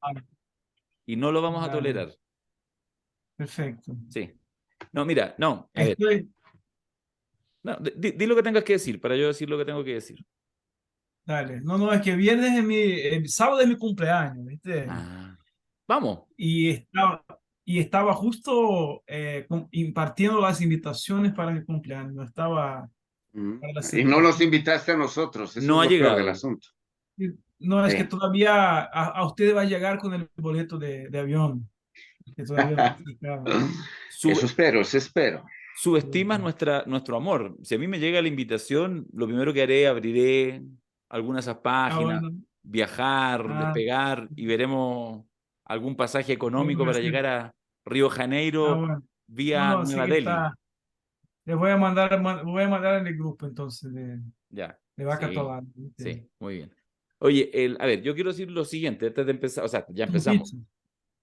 Ah, y no lo vamos a dale, tolerar. perfecto. Sí. No, mira, no, a ver, Estoy, no, di lo que tengas que decir para yo decir lo que tengo que decir. dale. No, no, es que viernes es sábado es mi cumpleaños, ¿viste? Ah, vamos. Y estaba, y estaba justo impartiendo las invitaciones para mi cumpleaños. No estaba Mm. para la Y no nos celebración. invitaste a nosotros, eso No es ha lo peor del llegado. asunto. No, es que Sí. todavía a ustedes va a llegar con el boleto de avión, que todavía no está sacado. Sub- Eso espero. Subestimas nuestro amor. Si a mí me llega la invitación, lo primero que haré, abriré alguna de esas Ah, páginas, bueno. viajar, Ah, despegar y veremos algún pasaje lo económico voy a para hacer. llegar a Río Ah, Janeiro bueno. No, vía no, sí Nueva que Delhi. está. Les voy a mandar, voy a mandar en el grupo entonces Ya, de Vaca sí, Tolada, ¿viste? sí, muy bien. Oye, a ver, yo quiero decir lo siguiente, antes de empezar, o sea, ya Tu empezamos,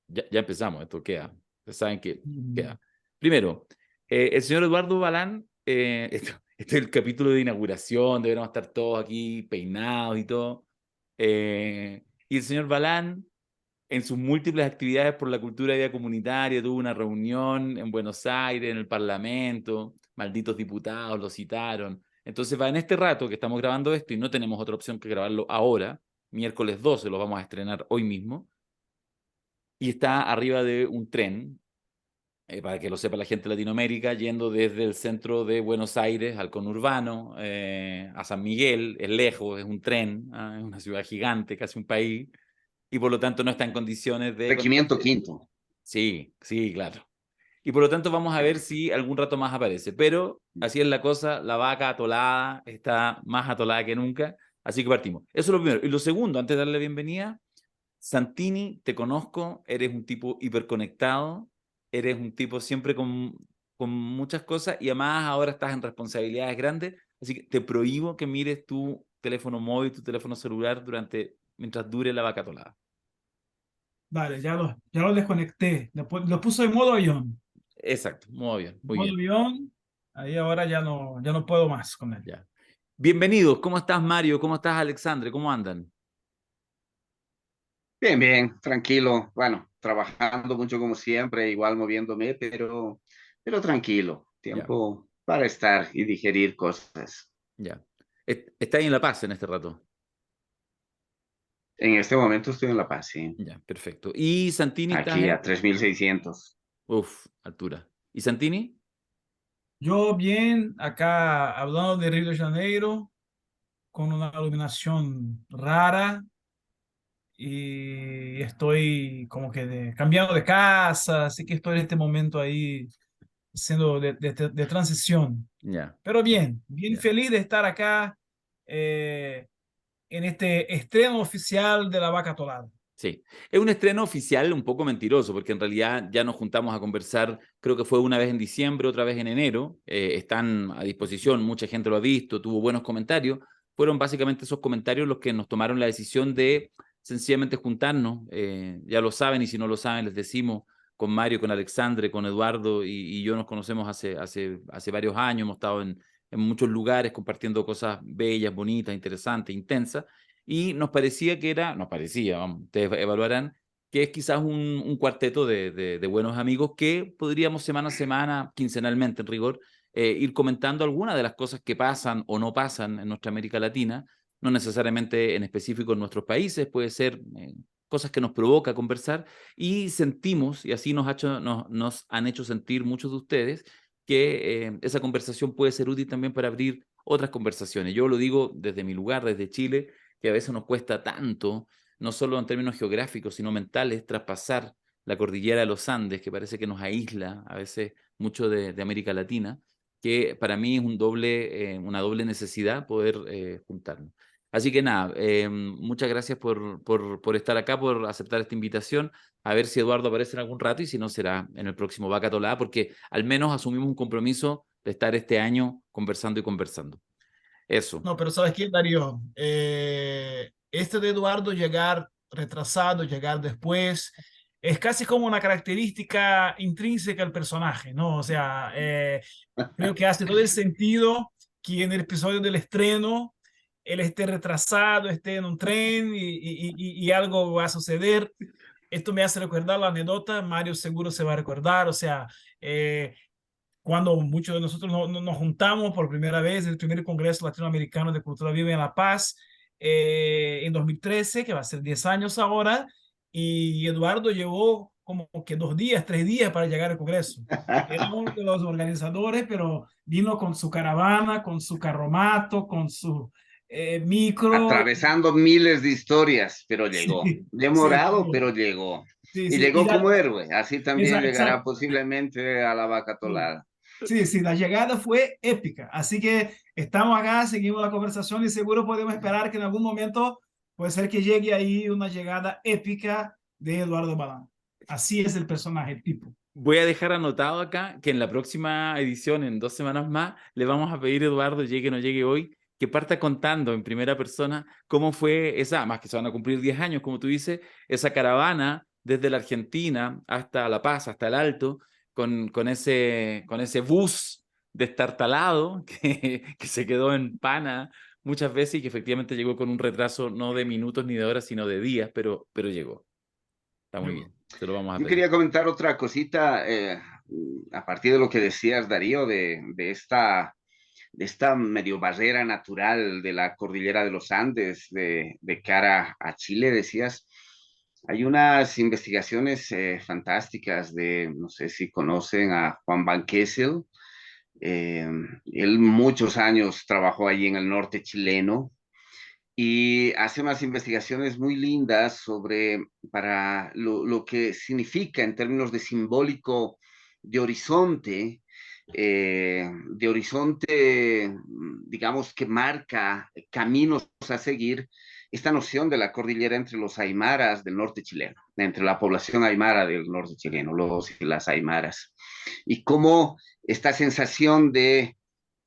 pizza. ya empezamos, esto queda, ustedes saben que Mm. queda. Primero, el señor Eduardo Balán, este es el capítulo de inauguración, deberíamos estar todos aquí peinados y todo. Y el señor Balán, en sus múltiples actividades por la cultura y vida comunitaria, tuvo una reunión en Buenos Aires, en el Parlamento, malditos diputados lo citaron. Entonces va en este rato que estamos grabando esto y no tenemos otra opción que grabarlo ahora, miércoles 12 lo vamos a estrenar hoy mismo, y está arriba de un tren, para que lo sepa la gente de Latinoamérica, yendo desde el centro de Buenos Aires al conurbano, a San Miguel, es lejos, es un tren, es una ciudad gigante, casi un país, y por lo tanto no está en condiciones de Regimiento conectarse. quinto. Sí, sí, claro. Y por lo tanto vamos a ver si algún rato más aparece. Pero así es la cosa, la vaca atolada está más atolada que nunca, así que partimos. Eso es lo primero. Y lo segundo, antes de darle la bienvenida, Santini, te conozco, eres un tipo hiperconectado, eres un tipo siempre con muchas cosas y además ahora estás en responsabilidades grandes, así que te prohíbo que mires tu teléfono móvil, tu teléfono celular mientras dure la vaca atolada. Vale, ya lo desconecté. Lo puse en modo avión. Exacto, muy bien, muy Modo bien. avión. Ahí ahora ya no puedo más con él. Ya. Bienvenidos, ¿cómo estás Mario? ¿Cómo estás Alexandre? ¿Cómo andan? Bien, bien, tranquilo. Bueno, trabajando mucho como siempre, igual moviéndome, pero tranquilo. Ya, Tiempo para estar y digerir cosas. ya. Está ahí en La Paz en este rato. En este momento estoy en La Paz, sí. Ya, perfecto. ¿Y Santini estás Aquí en? a 3600. Uf, altura. ¿Y Santini? Yo bien, acá hablando de Río de Janeiro, con una iluminación rara y estoy como que cambiando de casa, así que estoy en este momento ahí siendo de transición. Ya, Pero bien, bien ya. feliz de estar acá eh, en este estreno oficial de La Vaca Atolada. Sí. Es un estreno oficial un poco mentiroso, porque en realidad ya nos juntamos a conversar, creo que fue una vez en diciembre, otra vez en enero. Están a disposición, mucha gente lo ha visto, tuvo buenos comentarios. Fueron básicamente esos comentarios los que nos tomaron la decisión de sencillamente juntarnos. Ya lo saben, y si no lo saben, les decimos, con Mario, con Alexandre, con Eduardo y yo nos conocemos hace varios años, hemos estado en muchos lugares compartiendo cosas bellas, bonitas, interesantes, intensas. Y nos parecía que era, nos parecía, vamos, ustedes evaluarán, que es quizás un cuarteto de buenos amigos que podríamos semana a semana, quincenalmente en rigor, ir comentando algunas de las cosas que pasan o no pasan en nuestra América Latina, no necesariamente en específico en nuestros países, puede ser cosas que nos provoca conversar y sentimos, y así nos han hecho sentir muchos de ustedes, que esa conversación puede ser útil también para abrir otras conversaciones. Yo lo digo desde mi lugar, desde Chile, que a veces nos cuesta tanto, no solo en términos geográficos, sino mentales, traspasar la cordillera de los Andes, que parece que nos aísla a veces mucho de América Latina, que para mí es una doble necesidad poder juntarnos. Así que nada, muchas gracias por estar acá, por aceptar esta invitación. A ver si Eduardo aparece en algún rato y si no será en el próximo Vaca Tolada, porque al menos asumimos un compromiso de estar este año conversando y conversando. Eso. No, pero ¿sabes qué, Darío? Este de Eduardo llegar retrasado, llegar después, es casi como una característica intrínseca al personaje, ¿no? O sea, creo que hace todo el sentido que en el episodio del estreno él esté retrasado, esté en un tren y algo va a suceder. Esto me hace recordar la anécdota, Mario seguro se va a recordar, o sea, cuando muchos de nosotros nos juntamos por primera vez en el primer Congreso Latinoamericano de Cultura Viva en La Paz, en 2013, que va a ser 10 años ahora, y Eduardo llevó como que 2 días, 3 días para llegar al Congreso. Era uno de los organizadores, pero vino con su caravana, con su carromato, con su micro. Atravesando miles de historias, pero llegó. Sí, sí, Demorado, pero llegó. sí, Y sí. Y llegó como héroe. Así también llegará exacto. posiblemente a la vaca atolada. Sí, sí, la llegada fue épica. Así que estamos acá, seguimos la conversación y seguro podemos esperar que en algún momento puede ser que llegue ahí una llegada épica de Eduardo Balán. Así es el personaje, el tipo. Voy a dejar anotado acá que en la próxima edición, en 2 semanas más, le vamos a pedir a Eduardo, llegue o no llegue hoy, que parta contando en primera persona cómo fue esa, más que se van a cumplir 10 años, como tú dices, esa caravana desde la Argentina hasta La Paz, hasta el Alto, con ese bus destartalado que se quedó en pana muchas veces y que efectivamente llegó con un retraso no de minutos ni de horas, sino de días, pero llegó. Está muy bien, se lo vamos a Yo pedir. quería comentar otra cosita a partir de lo que decías, Darío, de esta medio barrera natural de la cordillera de los Andes de cara a Chile, decías. Hay unas investigaciones fantásticas de, no sé si conocen a Juan Van Kessel. Eh, Él muchos años trabajó allí en el norte chileno y hace unas investigaciones muy lindas sobre para lo que significa en términos de simbólico de horizonte, digamos, que marca caminos a seguir, esta noción de la cordillera entre los aymaras del norte chileno, entre la población aymara del norte chileno, los y las aymaras, y cómo esta sensación de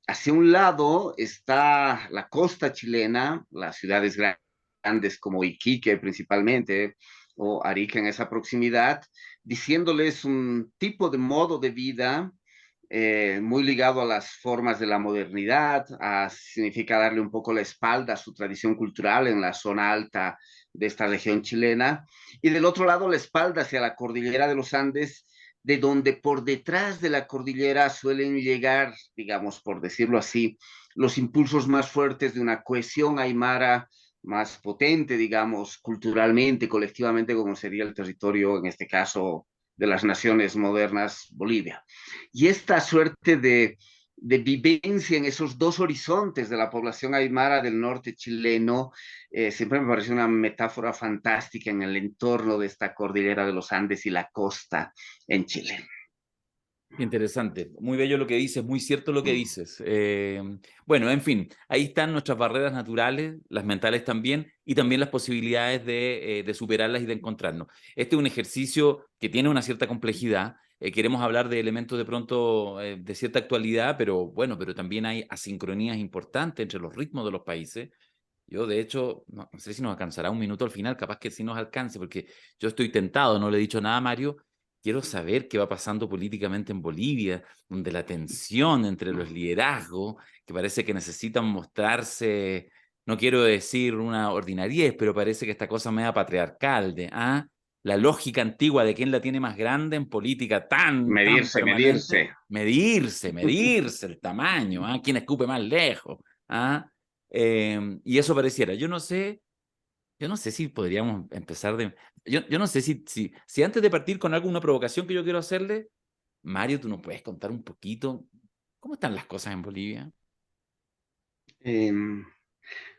hacia un lado está la costa chilena, las ciudades grandes como Iquique principalmente, o Arica en esa proximidad, diciéndoles un tipo de modo de vida muy ligado a las formas de la modernidad, significa darle un poco la espalda a su tradición cultural en la zona alta de esta región chilena, y del otro lado la espalda hacia la cordillera de los Andes, de donde por detrás de la cordillera suelen llegar, digamos, por decirlo así, los impulsos más fuertes de una cohesión aymara más potente, digamos, culturalmente, colectivamente, como sería el territorio, en este caso, de las naciones modernas, Bolivia. Y esta suerte de vivencia en esos dos horizontes de la población aymara del norte chileno, siempre me parece una metáfora fantástica en el entorno de esta cordillera de los Andes y la costa en Chile. Interesante, muy bello lo que dices, muy cierto lo que dices. Bueno, en fin, ahí están nuestras barreras naturales, las mentales también, y también las posibilidades de superarlas y de encontrarnos. Este es un ejercicio que tiene una cierta complejidad. Queremos hablar de elementos de pronto de cierta actualidad, pero bueno, pero también hay asincronías importantes entre los ritmos de los países. Yo, de hecho, no sé si nos alcanzará un minuto al final, capaz que sí nos alcance, porque yo estoy tentado, no le he dicho nada a Mario. Quiero saber qué va pasando políticamente en Bolivia, donde la tensión entre los liderazgos, que parece que necesitan mostrarse, no quiero decir una ordinariez, pero parece que esta cosa media patriarcal de la lógica antigua de quién la tiene más grande en política tan Medirse, permanente, medirse. medirse el tamaño, quién escupe más lejos, y eso pareciera, yo no sé si podríamos empezar de... Yo no sé si antes de partir con alguna provocación que yo quiero hacerle, Mario, tú nos puedes contar un poquito cómo están las cosas en Bolivia. Eh,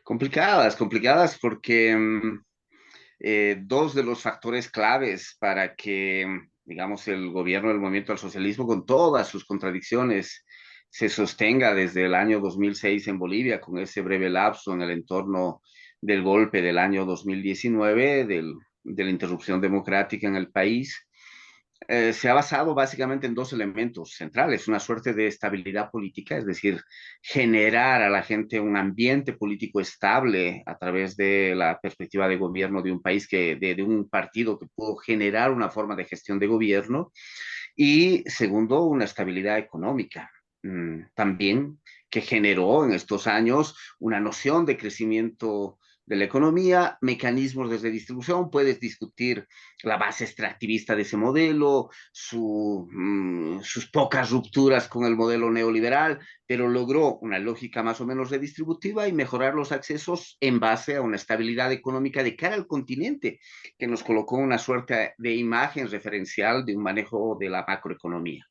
Complicadas, complicadas porque dos de los factores claves para que, digamos, el gobierno del movimiento al socialismo, con todas sus contradicciones, se sostenga desde el año 2006 en Bolivia, con ese breve lapso en el entorno del golpe del año 2019, de la interrupción democrática en el país, se ha basado básicamente en dos elementos centrales, una suerte de estabilidad política, es decir, generar a la gente un ambiente político estable a través de la perspectiva de gobierno de un país de un partido que pudo generar una forma de gestión de gobierno, y segundo, una estabilidad económica. También que generó en estos años una noción de crecimiento de la economía, mecanismos de redistribución. Puedes discutir la base extractivista de ese modelo, sus pocas rupturas con el modelo neoliberal, pero logró una lógica más o menos redistributiva y mejorar los accesos en base a una estabilidad económica de cara al continente, que nos colocó una suerte de imagen referencial de un manejo de la macroeconomía.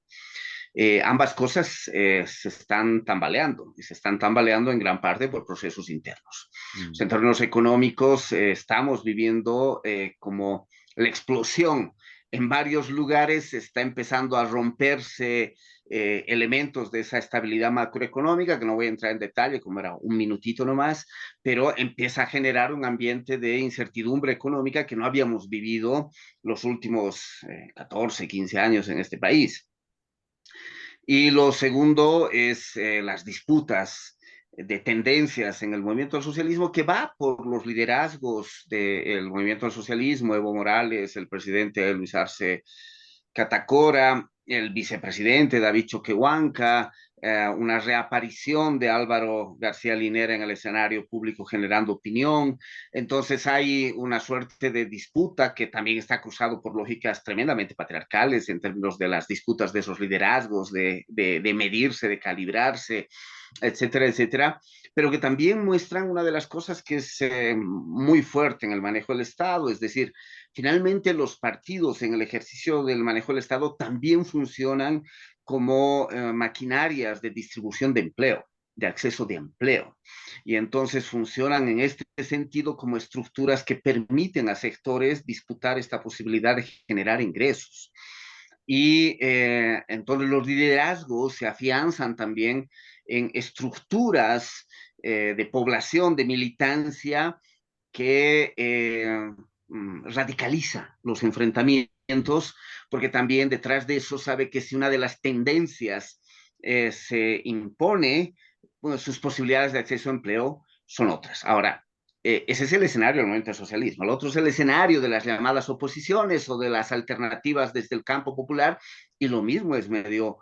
Ambas cosas se están tambaleando, y se están tambaleando en gran parte por procesos internos. En términos económicos, estamos viviendo como la explosión. En varios lugares está empezando a romperse elementos de esa estabilidad macroeconómica, que no voy a entrar en detalle, como era un minutito nomás, pero empieza a generar un ambiente de incertidumbre económica que no habíamos vivido los últimos 14, 15 años en este país. Y lo segundo es las disputas de tendencias en el movimiento al socialismo, que va por los liderazgos del movimiento al socialismo: Evo Morales, el presidente Luis Arce Catacora, el vicepresidente David Choquehuanca, una reaparición de Álvaro García Linera en el escenario público generando opinión. Entonces hay una suerte de disputa que también está cruzado por lógicas tremendamente patriarcales en términos de las disputas de esos liderazgos, de medirse, de calibrarse, etcétera, etcétera, pero que también muestran una de las cosas que es muy fuerte en el manejo del Estado, es decir, finalmente los partidos en el ejercicio del manejo del Estado también funcionan como maquinarias de distribución de empleo, de acceso de empleo, y entonces funcionan en este sentido como estructuras que permiten a sectores disputar esta posibilidad de generar ingresos. Y entonces los liderazgos se afianzan también en estructuras de población, de militancia, que radicaliza los enfrentamientos, porque también detrás de eso sabe que si una de las tendencias se impone, bueno, sus posibilidades de acceso a empleo son otras. Ahora, ese es el escenario del movimiento del socialismo. El otro es el escenario de las llamadas oposiciones o de las alternativas desde el campo popular, y lo mismo es medio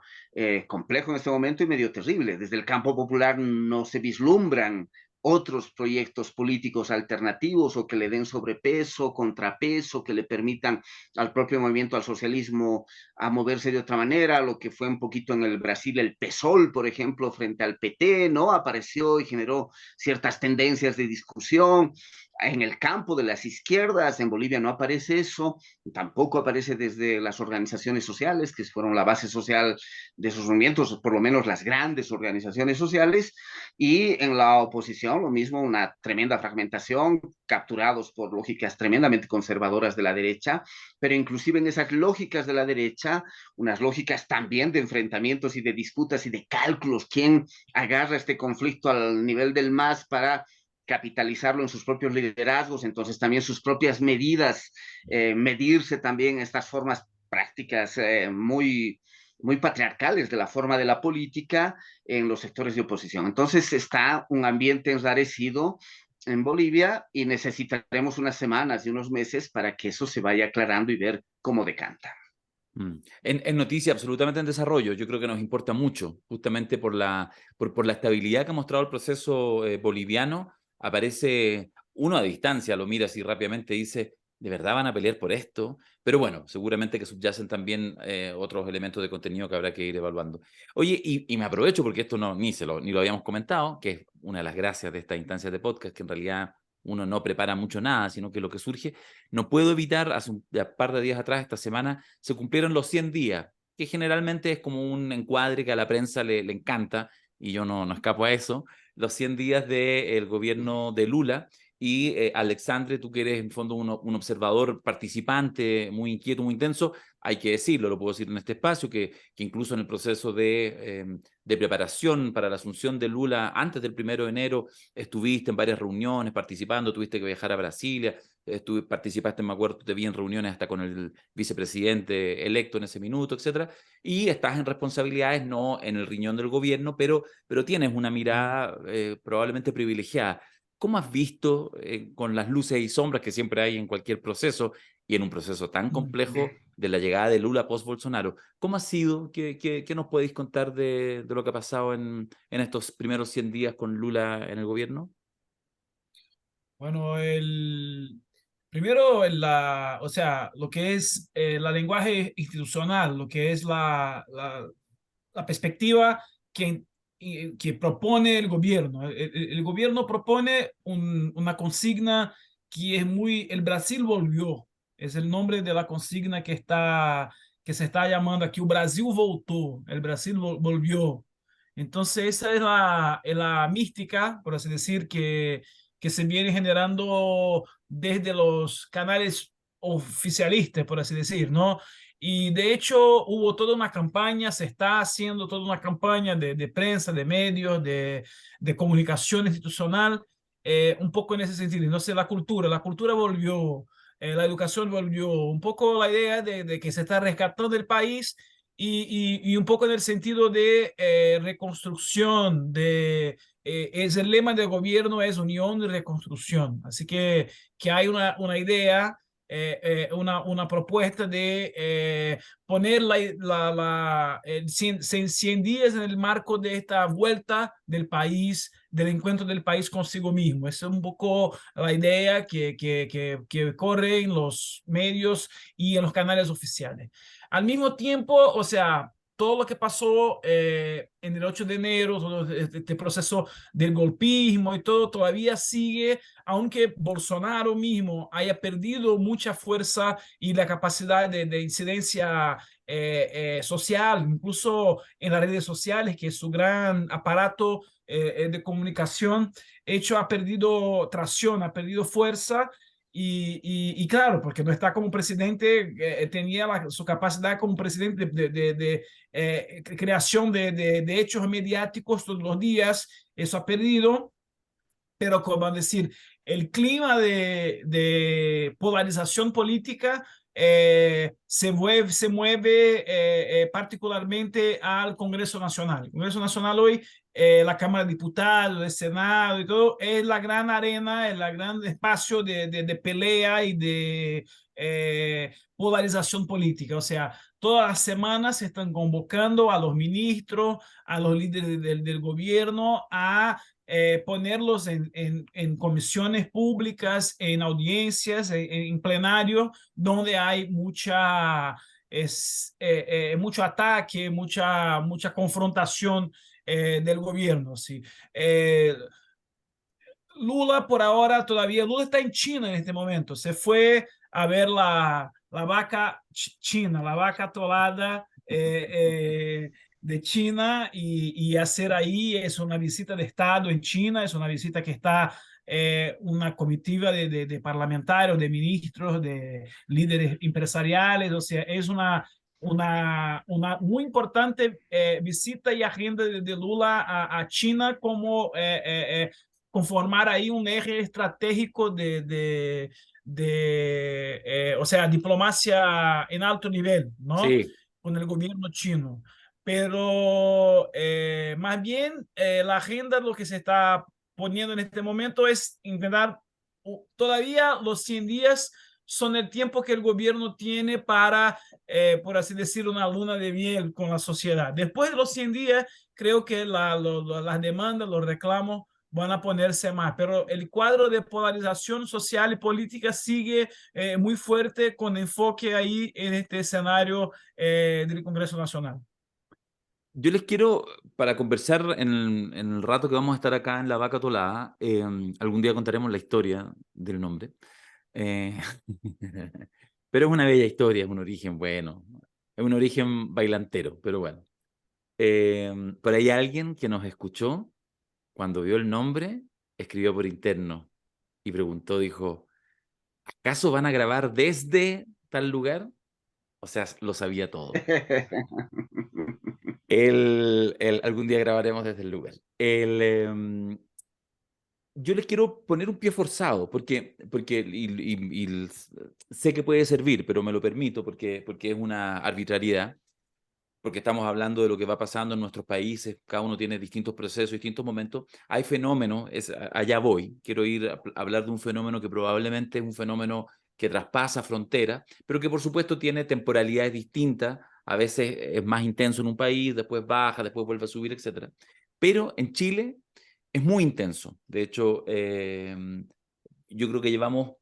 complejo en este momento y medio terrible. Desde el campo popular no se vislumbran otros proyectos políticos alternativos o que le den sobrepeso, contrapeso, que le permitan al propio movimiento al socialismo a moverse de otra manera, lo que fue un poquito en el Brasil el PSOL, por ejemplo, frente al PT, ¿no? Apareció y generó ciertas tendencias de discusión. En el campo de las izquierdas, en Bolivia no aparece eso, tampoco aparece desde las organizaciones sociales, que fueron la base social de esos movimientos, por lo menos las grandes organizaciones sociales, y en la oposición lo mismo, una tremenda fragmentación, capturados por lógicas tremendamente conservadoras de la derecha, pero inclusive en esas lógicas de la derecha, unas lógicas también de enfrentamientos y de disputas y de cálculos, quién agarra este conflicto al nivel del MAS para capitalizarlo en sus propios liderazgos, entonces también sus propias medidas, medirse también estas formas prácticas muy patriarcales de la forma de la política en los sectores de oposición. Entonces está un ambiente enrarecido en Bolivia y necesitaremos unas semanas y unos meses para que eso se vaya aclarando y ver cómo decanta. En noticia absolutamente en desarrollo, yo creo que nos importa mucho, justamente por la estabilidad que ha mostrado el proceso boliviano. Aparece uno a distancia, lo mira así rápidamente y dice, ¿de verdad van a pelear por esto? Pero bueno, seguramente que subyacen también otros elementos de contenido que habrá que ir evaluando. Oye, y me aprovecho porque esto ni lo habíamos comentado, que es una de las gracias de estas instancias de podcast, que en realidad uno no prepara mucho nada, sino que lo que surge. No puedo evitar, hace un par de días atrás, esta semana, se cumplieron los 100 días, que generalmente es como un encuadre que a la prensa le encanta, y yo no escapo a eso, los 100 días del gobierno de Lula. Y Alexandre, tú que eres en fondo un observador participante, muy inquieto, muy intenso, hay que decirlo, lo puedo decir en este espacio, que incluso en el proceso de preparación para la asunción de Lula antes del 1 de enero, estuviste en varias reuniones participando, tuviste que viajar a Brasilia, participaste, me acuerdo, te vi en reuniones hasta con el vicepresidente electo en ese minuto, etcétera, y estás en responsabilidades, no en el riñón del gobierno, pero tienes una mirada probablemente privilegiada. ¿Cómo has visto, con las luces y sombras que siempre hay en cualquier proceso, y en un proceso tan complejo de la llegada de Lula post-Bolsonaro, cómo ha sido? ¿Qué nos podéis contar de lo que ha pasado en estos primeros 100 días con Lula en el gobierno? Bueno, primero, o sea, lo que es la lenguaje institucional, lo que es la perspectiva que, que propone el gobierno. El gobierno propone una consigna que es muy, el Brasil volvió, es el nombre de la consigna que se está llamando aquí, o Brasil voltou, el Brasil volvió. Entonces esa es la mística, por así decir, que se viene generando desde los canales oficialistas, por así decir, ¿no? Y de hecho hubo toda una campaña, se está haciendo toda una campaña de prensa, de medios, de comunicación institucional, un poco en ese sentido. Entonces la cultura volvió, la educación volvió, un poco la idea de que se está rescatando el país y un poco en el sentido de reconstrucción, es el lema del gobierno es unión y reconstrucción. Así que hay una idea, una propuesta de poner el 100 días en el marco de esta vuelta del país, del encuentro del país consigo mismo. Esa es un poco la idea que corre en los medios y en los canales oficiales. Al mismo tiempo, o sea, todo lo que pasó en el 8 de enero, todo este proceso del golpismo y todo, todavía sigue, aunque Bolsonaro mismo haya perdido mucha fuerza y la capacidad de incidencia social, incluso en las redes sociales, que es su gran aparato de comunicación, hecho ha perdido tracción, ha perdido fuerza. Y claro, porque no está como presidente, tenía su capacidad como presidente de creación de hechos mediáticos todos los días, eso ha perdido, pero como decir, el clima de polarización política se mueve particularmente al Congreso Nacional. El Congreso Nacional hoy, la Cámara de Diputados, el Senado y todo, es la gran arena, es el gran espacio de pelea y de polarización política. O sea, todas las semanas se están convocando a los ministros, a los líderes del gobierno a ponerlos en comisiones públicas, en audiencias, en plenario, donde hay mucho ataque, mucha confrontación del gobierno. ¿Sí? Lula por ahora todavía, Lula está en China en este momento, se fue a ver la vaca china, la vaca atolada de China y hacer ahí es una visita de Estado en China, es una visita que está una comitiva de parlamentarios, de ministros, de líderes empresariales, o sea, es una muy importante visita y agenda de Lula a China como conformar ahí un eje estratégico o sea, diplomacia en alto nivel, ¿no? Sí, Con el gobierno chino. Pero más bien la agenda, lo que se está poniendo en este momento es intentar, todavía los 100 días son el tiempo que el gobierno tiene para, por así decirlo, una luna de miel con la sociedad. Después de los 100 días, creo que las demandas, los reclamos van a ponerse más, pero el cuadro de polarización social y política sigue muy fuerte con enfoque ahí en este escenario del Congreso Nacional. yo les quiero, para conversar en el rato que vamos a estar acá en La Vaca Atolada, algún día contaremos la historia del nombre, eh, pero es una bella historia, es un origen bueno, es un origen bailantero, pero bueno. Por ahí alguien que nos escuchó, cuando vio el nombre, escribió por interno y preguntó, dijo, ¿acaso van a grabar desde tal lugar? O sea, lo sabía todo. Algún día grabaremos desde el lugar. Yo les quiero poner un pie forzado, sé que puede servir, pero me lo permito porque es una arbitrariedad. porque estamos hablando de lo que va pasando en nuestros países, cada uno tiene distintos procesos, distintos momentos, hay fenómenos, allá voy, quiero ir a hablar de un fenómeno que probablemente es un fenómeno que traspasa fronteras, pero que por supuesto tiene temporalidades distintas, a veces es más intenso en un país, después baja, después vuelve a subir, etc. Pero en Chile es muy intenso, de hecho, yo creo que llevamos,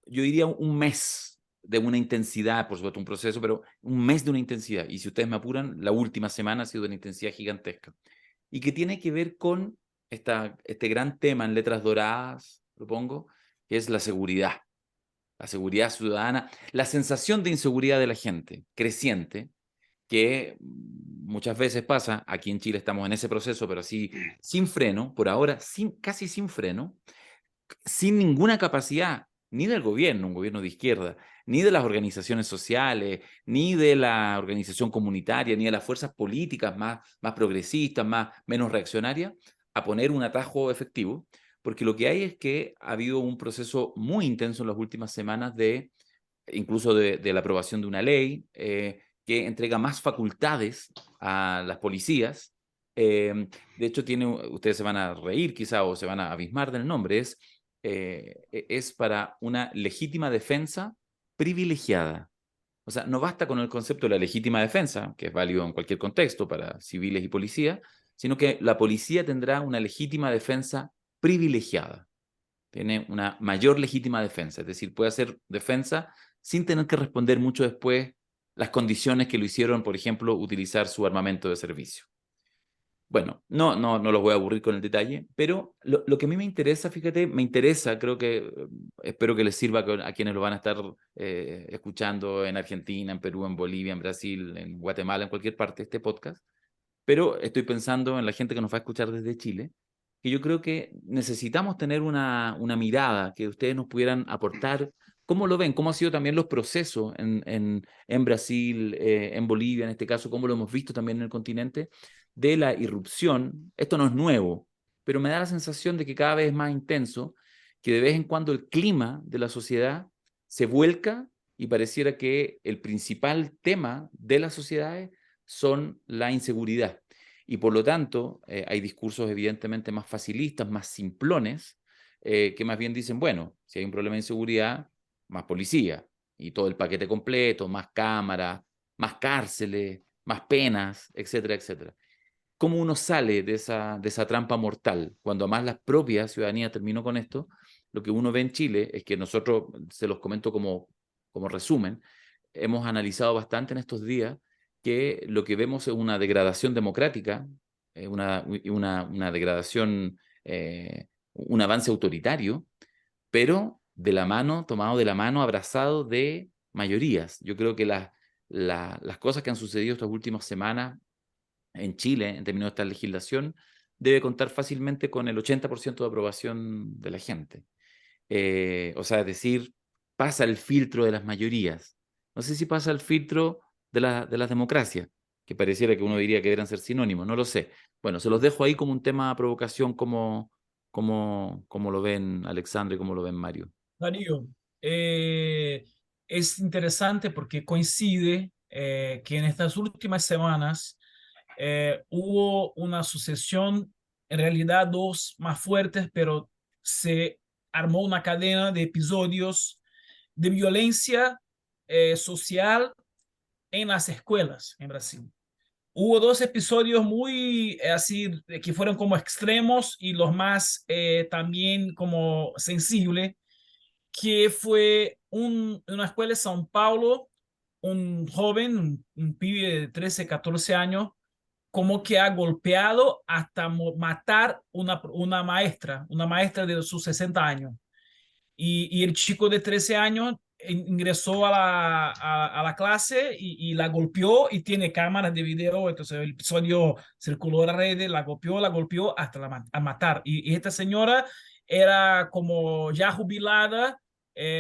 yo diría un mes de una intensidad, por supuesto un proceso, pero un mes de una intensidad. Y si ustedes me apuran, la última semana ha sido de una intensidad gigantesca. Y que tiene que ver con este gran tema en letras doradas, propongo, que es la seguridad. La seguridad ciudadana, la sensación de inseguridad de la gente creciente, que muchas veces pasa, aquí en Chile estamos en ese proceso, pero así sin freno, por ahora, casi sin freno, sin ninguna capacidad, ni del gobierno, un gobierno de izquierda, ni de las organizaciones sociales, ni de la organización comunitaria, ni de las fuerzas políticas más progresistas, menos reaccionarias, a poner un atajo efectivo, porque lo que hay es que ha habido un proceso muy intenso en las últimas semanas incluso de la aprobación de una ley que entrega más facultades a las policías. De hecho, ustedes se van a reír quizá o se van a abismar del nombre, es para una legítima defensa privilegiada. O sea, no basta con el concepto de la legítima defensa, que es válido en cualquier contexto para civiles y policías, sino que la policía tendrá una legítima defensa privilegiada. Tiene una mayor legítima defensa, es decir, puede hacer defensa sin tener que responder mucho después las condiciones que lo hicieron, por ejemplo, utilizar su armamento de servicio. Bueno, no los voy a aburrir con el detalle, pero lo que a mí me interesa, fíjate, creo que, espero que les sirva a quienes lo van a estar escuchando en Argentina, en Perú, en Bolivia, en Brasil, en Guatemala, en cualquier parte de este podcast, pero estoy pensando en la gente que nos va a escuchar desde Chile, que yo creo que necesitamos tener una mirada, que ustedes nos pudieran aportar. ¿Cómo lo ven? ¿Cómo han sido también los procesos en Brasil, en Bolivia, en este caso? ¿Cómo lo hemos visto también en el continente? De la irrupción, esto no es nuevo, pero me da la sensación de que cada vez es más intenso, que de vez en cuando el clima de la sociedad se vuelca y pareciera que el principal tema de las sociedades son la inseguridad. Y por lo tanto, hay discursos evidentemente más facilistas, más simplones, que más bien dicen, bueno, si hay un problema de inseguridad, más policía y todo el paquete completo, más cámaras, más cárceles, más penas, etcétera, etcétera. ¿Cómo uno sale de esa trampa mortal? Cuando además la propia ciudadanía terminó con esto, lo que uno ve en Chile es que nosotros, se los comento como resumen, hemos analizado bastante en estos días que lo que vemos es una degradación democrática, una degradación, un avance autoritario, pero tomado de la mano, abrazado de mayorías. Yo creo que las cosas que han sucedido estas últimas semanas en Chile, en términos de esta legislación, debe contar fácilmente con el 80% de aprobación de la gente. O sea, es decir, pasa el filtro de las mayorías. No sé si pasa el filtro de las democracias, que pareciera que uno diría que deberían ser sinónimos, no lo sé. Bueno, se los dejo ahí como un tema de provocación, como lo ven Alexandre y como lo ven Mario. Darío, es interesante porque coincide que en estas últimas semanas hubo una sucesión, en realidad dos más fuertes, pero se armó una cadena de episodios de violencia social en las escuelas en Brasil. Hubo dos episodios muy así, que fueron como extremos y los más también como sensibles, que fue una escuela de São Paulo, un joven, un pibe de 13, 14 años, como que ha golpeado hasta matar una maestra de sus 60 años. Y el chico de 13 años ingresó a la clase y la golpeó y tiene cámaras de video. Entonces el episodio circuló en las redes, la golpeó hasta a matar. Y esta señora era como ya jubilada,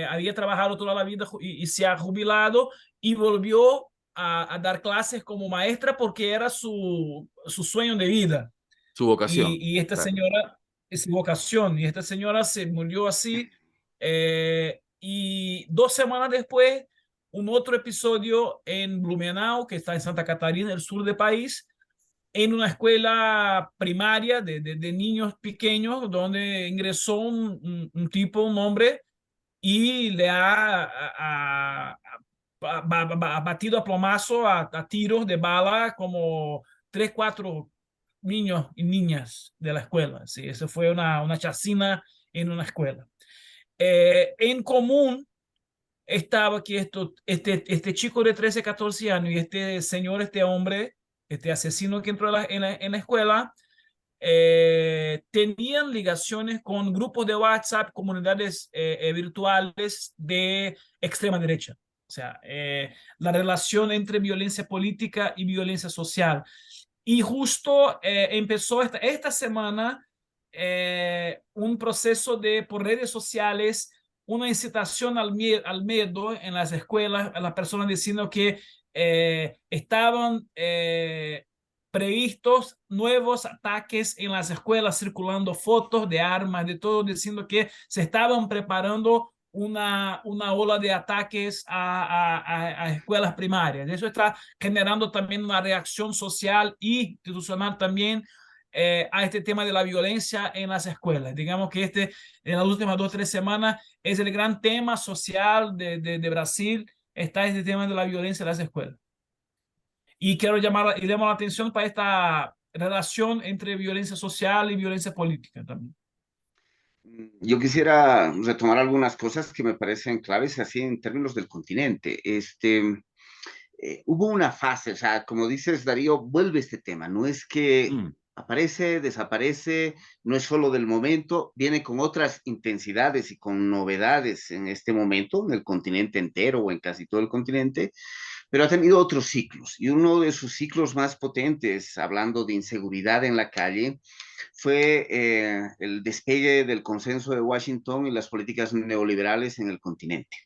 había trabajado toda la vida y se ha jubilado y volvió a dar clases como maestra porque era su sueño de vida. Su vocación. Y esta Claro. señora es su vocación y esta señora se murió así y 2 semanas después un otro episodio en Blumenau, que está en Santa Catarina, el sur del país, en una escuela primaria de niños pequeños, donde ingresó un tipo, un hombre, y le ha batido a plomazo, a tiros de bala, como 3, 4 niños y niñas de la escuela. Sí, eso fue una chacina en una escuela. En común estaba que este chico de 13, 14 años y este señor, este hombre, este asesino que entró en la escuela, tenían ligaciones con grupos de WhatsApp, comunidades virtuales de extrema derecha. O sea, la relación entre violencia política y violencia social. Y justo empezó esta semana un proceso por redes sociales, una incitación al miedo en las escuelas, a las personas diciendo que estaban previstos nuevos ataques en las escuelas, circulando fotos de armas, de todo, diciendo que se estaban preparando una ola de ataques a escuelas primarias. Eso está generando también una reacción social e institucional también a este tema de la violencia en las escuelas. Digamos que en las últimas 2 o 3 semanas es el gran tema social de Brasil, está este tema de la violencia en las escuelas. Y quiero llamar la atención para esta relación entre violencia social y violencia política también. Yo quisiera retomar algunas cosas que me parecen claves así en términos del continente. Hubo una fase, o sea, como dices, Darío, vuelve este tema. No es que Mm. aparece, desaparece, no es solo del momento, viene con otras intensidades y con novedades en este momento, en el continente entero o en casi todo el continente, pero ha tenido otros ciclos. Y uno de sus ciclos más potentes, hablando de inseguridad en la calle, fue el despegue del consenso de Washington y las políticas neoliberales en el continente.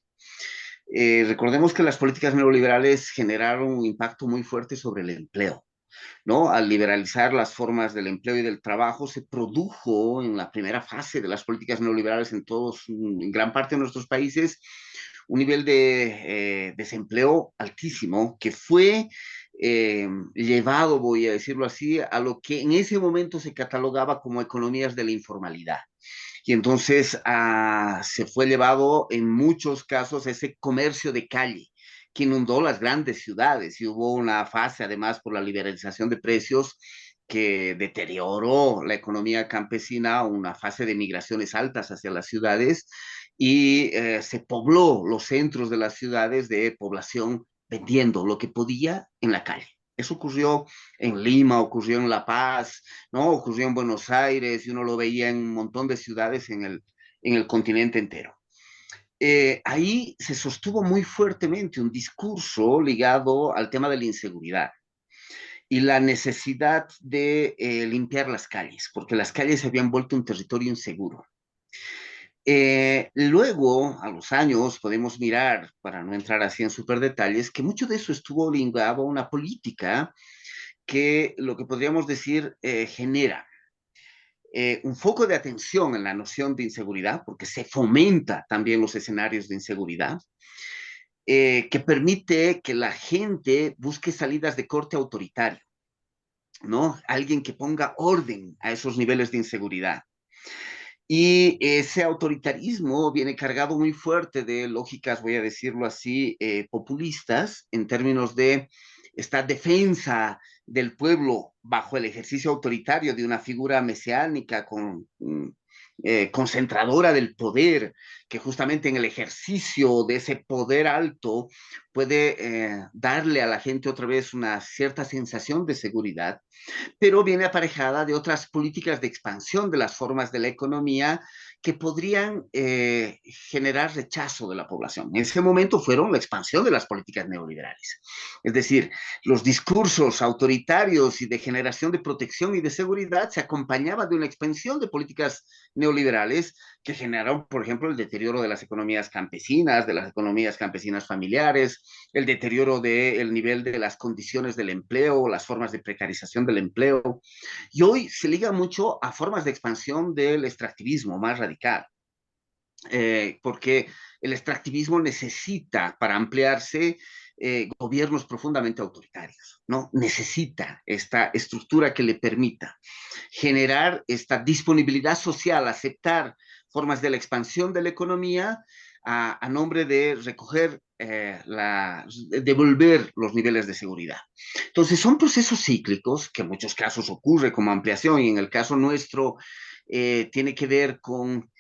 Recordemos que las políticas neoliberales generaron un impacto muy fuerte sobre el empleo, ¿no? Al liberalizar las formas del empleo y del trabajo, se produjo en la primera fase de las políticas neoliberales en gran parte de nuestros países, un nivel de desempleo altísimo que fue llevado, voy a decirlo así, a lo que en ese momento se catalogaba como economías de la informalidad. Y entonces se fue llevado en muchos casos ese comercio de calle que inundó las grandes ciudades y hubo una fase además por la liberalización de precios que deterioró la economía campesina, una fase de migraciones altas hacia las ciudades y se pobló los centros de las ciudades de población vendiendo lo que podía en la calle. Eso ocurrió en Lima, ocurrió en La Paz, ¿no? Ocurrió en Buenos Aires y uno lo veía en un montón de ciudades en el continente entero. Ahí se sostuvo muy fuertemente un discurso ligado al tema de la inseguridad y la necesidad de limpiar las calles, porque las calles se habían vuelto un territorio inseguro. Luego, a los años, podemos mirar, para no entrar así en súper detalles, que mucho de eso estuvo ligado a una política que lo que podríamos decir genera un foco de atención en la noción de inseguridad, porque se fomenta también los escenarios de inseguridad, que permite que la gente busque salidas de corte autoritario, ¿no? Alguien que ponga orden a esos niveles de inseguridad. Y ese autoritarismo viene cargado muy fuerte de lógicas, voy a decirlo así, populistas, en términos de esta defensa del pueblo bajo el ejercicio autoritario de una figura mesiánica concentradora del poder, que justamente en el ejercicio de ese poder alto puede darle a la gente otra vez una cierta sensación de seguridad, pero viene aparejada de otras políticas de expansión de las formas de la economía que podrían generar rechazo de la población. En ese momento fueron la expansión de las políticas neoliberales. Es decir, los discursos autoritarios y de generación de protección y de seguridad se acompañaban de una expansión de políticas neoliberales que generaron, por ejemplo, el deterioro de las economías campesinas familiares, el deterioro del nivel de las condiciones del empleo, las formas de precarización del empleo. Y hoy se liga mucho a formas de expansión del extractivismo más radical. porque el extractivismo necesita, para ampliarse, gobiernos profundamente autoritarios, ¿no? Necesita esta estructura que le permita generar esta disponibilidad social, aceptar formas de la expansión de la economía a nombre de recoger, devolver los niveles de seguridad. Entonces, son procesos cíclicos que en muchos casos ocurre como ampliación y en el caso nuestro tiene que ver con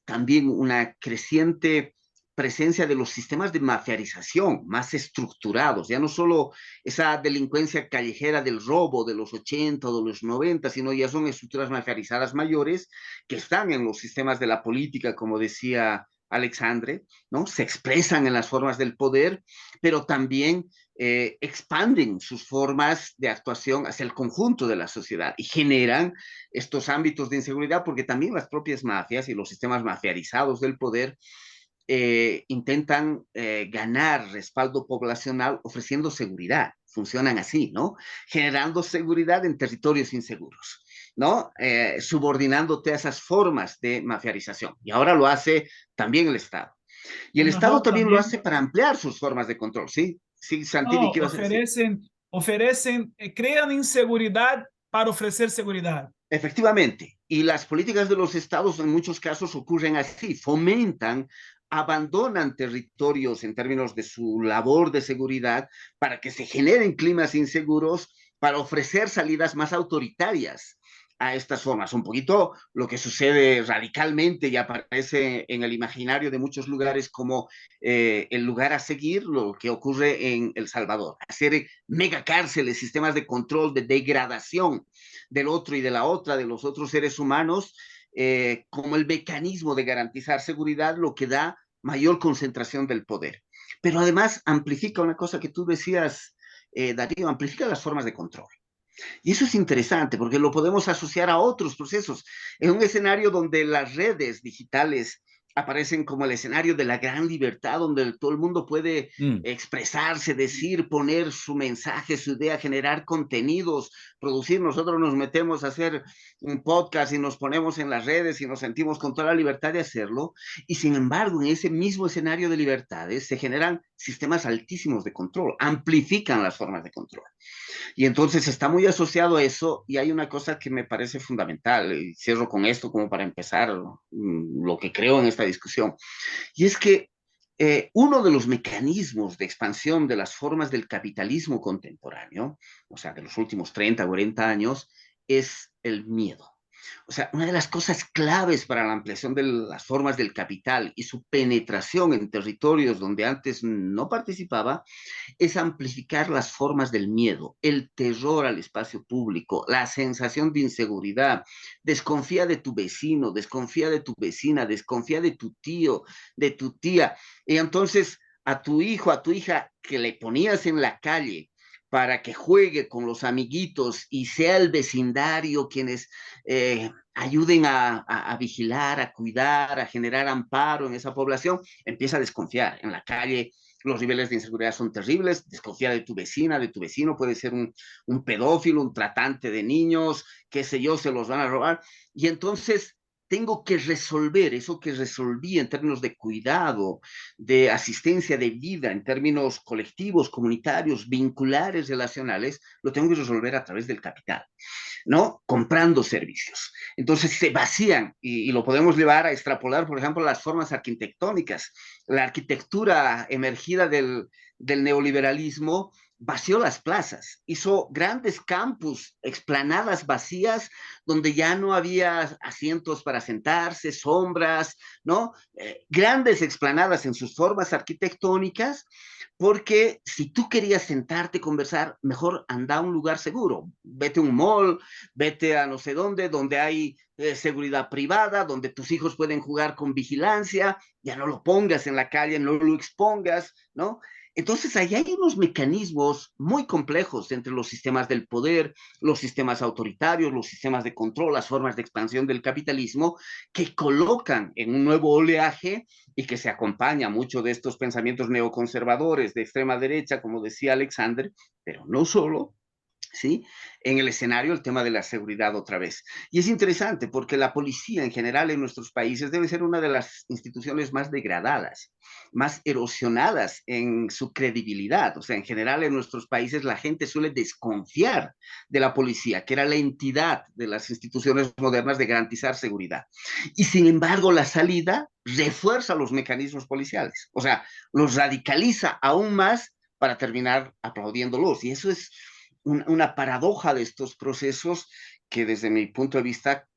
también una creciente presencia de los sistemas de mafiarización más estructurados, ya no solo esa delincuencia callejera del robo de los 80 o de los 90, sino ya son estructuras mafiarizadas mayores que están en los sistemas de la política, como decía Alexandre, ¿no? Se expresan en las formas del poder, pero también expanden sus formas de actuación hacia el conjunto de la sociedad y generan estos ámbitos de inseguridad porque también las propias mafias y los sistemas mafiarizados del poder intentan ganar respaldo poblacional ofreciendo seguridad. Funcionan así, ¿no? Generando seguridad en territorios inseguros, ¿no? Subordinándote a esas formas de mafiarización. Y ahora lo hace también el Estado. Y el Estado también lo hace para ampliar sus formas de control, ¿sí? Sí, Santini, no, ¿qué ibas a decir? Crean inseguridad para ofrecer seguridad. Efectivamente, y las políticas de los estados en muchos casos ocurren así, fomentan, abandonan territorios en términos de su labor de seguridad para que se generen climas inseguros, para ofrecer salidas más autoritarias a estas formas. Un poquito lo que sucede radicalmente y aparece en el imaginario de muchos lugares como el lugar a seguir, lo que ocurre en El Salvador, hacer megacárceles, sistemas de control, de degradación del otro y de la otra, de los otros seres humanos, como el mecanismo de garantizar seguridad, lo que da mayor concentración del poder. Pero además amplifica una cosa que tú decías, Darío, amplifica las formas de control. Y eso es interesante porque lo podemos asociar a otros procesos. En un escenario donde las redes digitales aparecen como el escenario de la gran libertad, donde todo el mundo puede expresarse, decir, poner su mensaje, su idea, generar contenidos, producir. Nosotros nos metemos a hacer un podcast y nos ponemos en las redes y nos sentimos con toda la libertad de hacerlo. Y sin embargo, en ese mismo escenario de libertades se generan sistemas altísimos de control, amplifican las formas de control. Y entonces está muy asociado a eso y hay una cosa que me parece fundamental, y cierro con esto como para empezar lo que creo en esta discusión, y es que uno de los mecanismos de expansión de las formas del capitalismo contemporáneo, o sea, de los últimos 30 o 40 años, es el miedo. O sea, una de las cosas claves para la ampliación de las formas del capital y su penetración en territorios donde antes no participaba es amplificar las formas del miedo, el terror al espacio público, la sensación de inseguridad. Desconfía de tu vecino, desconfía de tu vecina, desconfía de tu tío, de tu tía. Y entonces a tu hijo, a tu hija que le ponías en la calle para que juegue con los amiguitos y sea el vecindario quienes ayuden a vigilar, a cuidar, a generar amparo en esa población, empieza a desconfiar. En la calle los niveles de inseguridad son terribles, desconfía de tu vecina, de tu vecino, puede ser un pedófilo, un tratante de niños, qué sé yo, se los van a robar. Y entonces tengo que resolver eso que resolví en términos de cuidado, de asistencia de vida, en términos colectivos, comunitarios, vinculares, relacionales, lo tengo que resolver a través del capital, ¿no? Comprando servicios. Entonces se vacían y lo podemos llevar a extrapolar, por ejemplo, las formas arquitectónicas. La arquitectura emergida del neoliberalismo vació las plazas, hizo grandes campus, explanadas vacías, donde ya no había asientos para sentarse, sombras, ¿no? Grandes explanadas en sus formas arquitectónicas, porque si tú querías sentarte, conversar, mejor anda a un lugar seguro, vete a un mall, vete a no sé dónde, donde hay seguridad privada, donde tus hijos pueden jugar con vigilancia, ya no lo pongas en la calle, no lo expongas, ¿no? Entonces, ahí hay unos mecanismos muy complejos entre los sistemas del poder, los sistemas autoritarios, los sistemas de control, las formas de expansión del capitalismo, que colocan en un nuevo oleaje y que se acompaña mucho de estos pensamientos neoconservadores de extrema derecha, como decía Alexander, pero no solo, ¿sí? En el escenario el tema de la seguridad otra vez. Y es interesante porque la policía en general en nuestros países debe ser una de las instituciones más degradadas, más erosionadas en su credibilidad. O sea, en general en nuestros países la gente suele desconfiar de la policía, que era la entidad de las instituciones modernas de garantizar seguridad. Y sin embargo, la salida refuerza los mecanismos policiales, o sea, los radicaliza aún más para terminar aplaudiéndolos. Y eso es una paradoja de estos procesos que desde mi punto de vista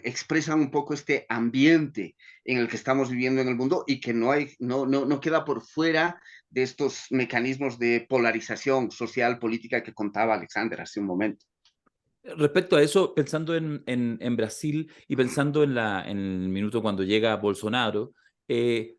expresan un poco este ambiente en el que estamos viviendo en el mundo y que no queda por fuera de estos mecanismos de polarización social, política que contaba Alexander hace un momento. Respecto a eso, pensando en Brasil y pensando en el minuto cuando llega Bolsonaro,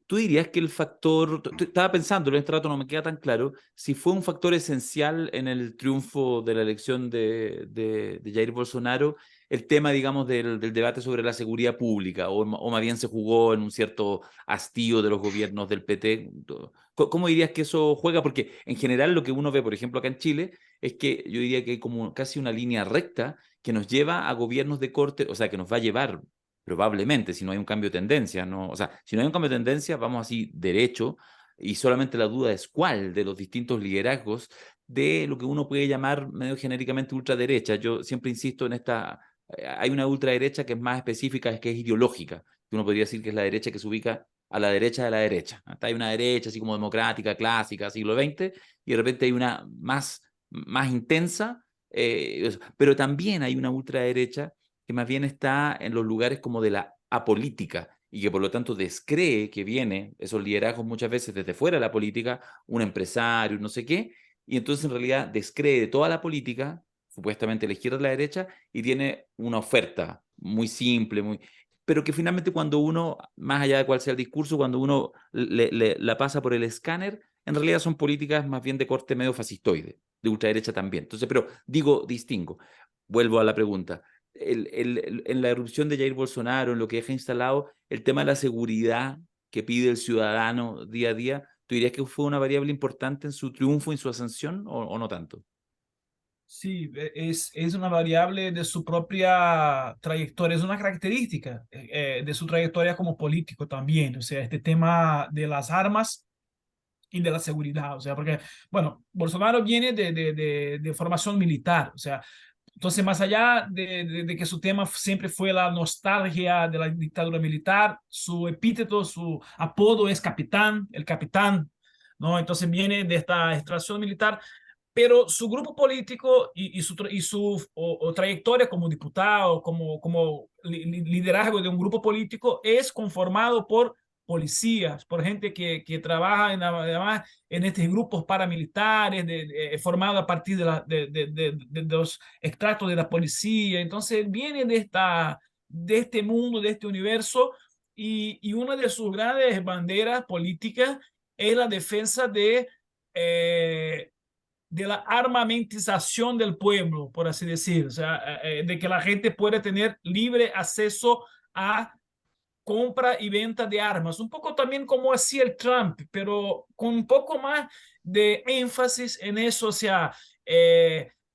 ¿tú dirías que el factor, estaba pensando, en este rato no me queda tan claro, si fue un factor esencial en el triunfo de la elección de Jair Bolsonaro, el tema, digamos, del debate sobre la seguridad pública, o más bien se jugó en un cierto hastío de los gobiernos del PT? ¿Cómo dirías que eso juega? Porque en general lo que uno ve, por ejemplo, acá en Chile, es que yo diría que hay como casi una línea recta que nos lleva a gobiernos de corte, o sea, que nos va a llevar probablemente, si no hay un cambio de tendencia, ¿no? O sea, si no hay un cambio de tendencia, vamos así derecho, y solamente la duda es cuál de los distintos liderazgos de lo que uno puede llamar medio genéricamente ultraderecha. Yo siempre insisto en esta, hay una ultraderecha que es más específica, que es ideológica, que uno podría decir que es la derecha que se ubica a la derecha de la derecha. Hasta hay una derecha así como democrática, clásica, siglo XX, y de repente hay una más intensa, pero también hay una ultraderecha que más bien está en los lugares como de la apolítica y que por lo tanto descree que viene esos liderazgos muchas veces desde fuera de la política, un empresario, no sé qué, y entonces en realidad descree de toda la política, supuestamente la izquierda y la derecha, y tiene una oferta muy simple, pero que finalmente cuando uno, más allá de cuál sea el discurso, cuando uno la pasa por el escáner, en realidad son políticas más bien de corte medio fascistoide, de ultraderecha también. Entonces, pero distingo, vuelvo a la pregunta. En la erupción de Jair Bolsonaro, en lo que deja instalado, el tema de la seguridad que pide el ciudadano día a día, ¿tú dirías que fue una variable importante en su triunfo y en su ascensión o no tanto? Sí, es una variable de su propia trayectoria, es una característica de su trayectoria como político también, o sea, este tema de las armas y de la seguridad, o sea, porque, bueno, Bolsonaro viene de formación militar, o sea, entonces más allá de que su tema siempre fue la nostalgia de la dictadura militar, su epíteto, su apodo es capitán, el capitán, ¿no? Entonces viene de esta extracción militar, pero su grupo político y su trayectoria como diputado, como liderazgo de un grupo político es conformado por policías, por gente que trabaja además en estos grupos paramilitares formados a partir de los extractos de la policía. Entonces viene de este mundo, de este universo, y una de sus grandes banderas políticas es la defensa de la armamentización del pueblo, por así decir, o sea, de que la gente puede tener libre acceso a compra y venta de armas, un poco también como hacía el Trump, pero con un poco más de énfasis en eso, o sea,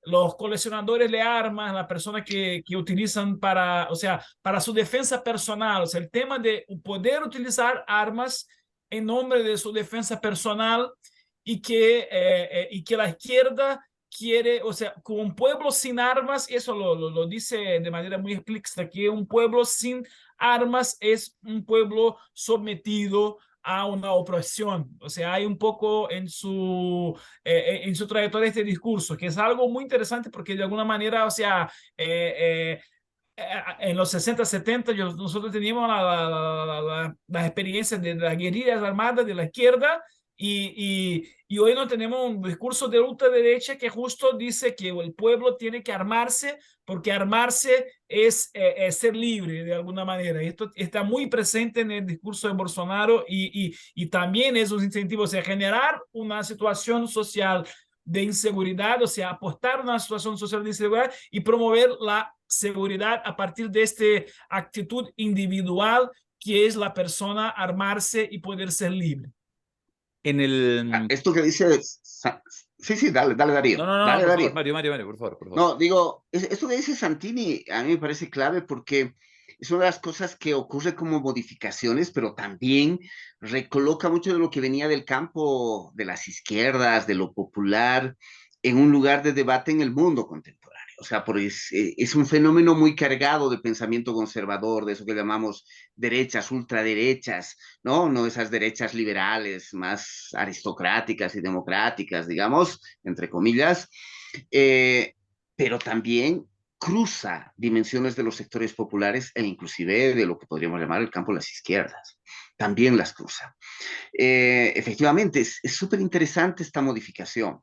los coleccionadores de armas, las personas que utilizan para, o sea, para su defensa personal, o sea, el tema de poder utilizar armas en nombre de su defensa personal y que la izquierda quiere, o sea, con un pueblo sin armas, eso lo dice de manera muy explícita, que un pueblo sin armas es un pueblo sometido a una opresión. O sea, hay un poco en su trayectoria este discurso, que es algo muy interesante porque de alguna manera, o sea, en los 60, 70, nosotros teníamos las experiencias de las guerrillas armadas de la izquierda y hoy no tenemos un discurso de ultraderecha que justo dice que el pueblo tiene que armarse porque armarse es ser libre de alguna manera. Y esto está muy presente en el discurso de Bolsonaro y también es un incentivo, o sea, generar una situación social de inseguridad, o sea, apostar una situación social de inseguridad y promover la seguridad a partir de esta actitud individual que es la persona armarse y poder ser libre. En el... Esto que dice Sí, dale, Darío. No, no, no, no, Dale, por Darío. favor, Mario, Mario, Mario, por favor. No, digo, esto que dice Santini a mí me parece clave porque es una de las cosas que ocurre como modificaciones, pero también recoloca mucho de lo que venía del campo de las izquierdas, de lo popular, en un lugar de debate en el mundo contemporáneo. O sea, es un fenómeno muy cargado de pensamiento conservador, de eso que llamamos derechas, ultraderechas, ¿no? No esas derechas liberales más aristocráticas y democráticas, digamos, entre comillas. Eh, pero también cruza dimensiones de los sectores populares e inclusive de lo que podríamos llamar el campo de las izquierdas. También las cruza. Efectivamente, es súper interesante esta modificación.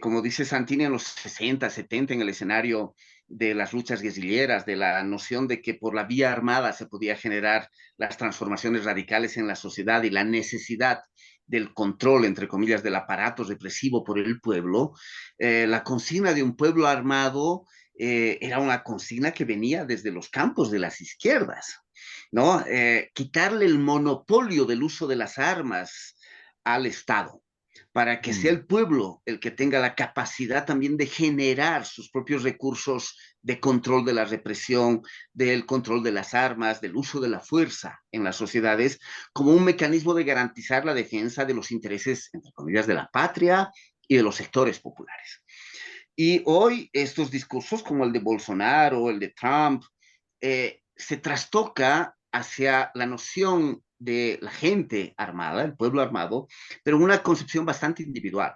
Como dice Santini en los 60, 70, en el escenario de las luchas guerrilleras, de la noción de que por la vía armada se podía generar las transformaciones radicales en la sociedad y la necesidad del control, entre comillas, del aparato represivo por el pueblo, la consigna de un pueblo armado era una consigna que venía desde los campos de las izquierdas, ¿no? Quitarle el monopolio del uso de las armas al Estado, para que sea el pueblo el que tenga la capacidad también de generar sus propios recursos de control de la represión, del control de las armas, del uso de la fuerza en las sociedades, como un mecanismo de garantizar la defensa de los intereses, entre comillas, de la patria y de los sectores populares. Y hoy estos discursos como el de Bolsonaro, el de Trump, se trastoca hacia la noción de la gente armada, el pueblo armado, pero en una concepción bastante individual.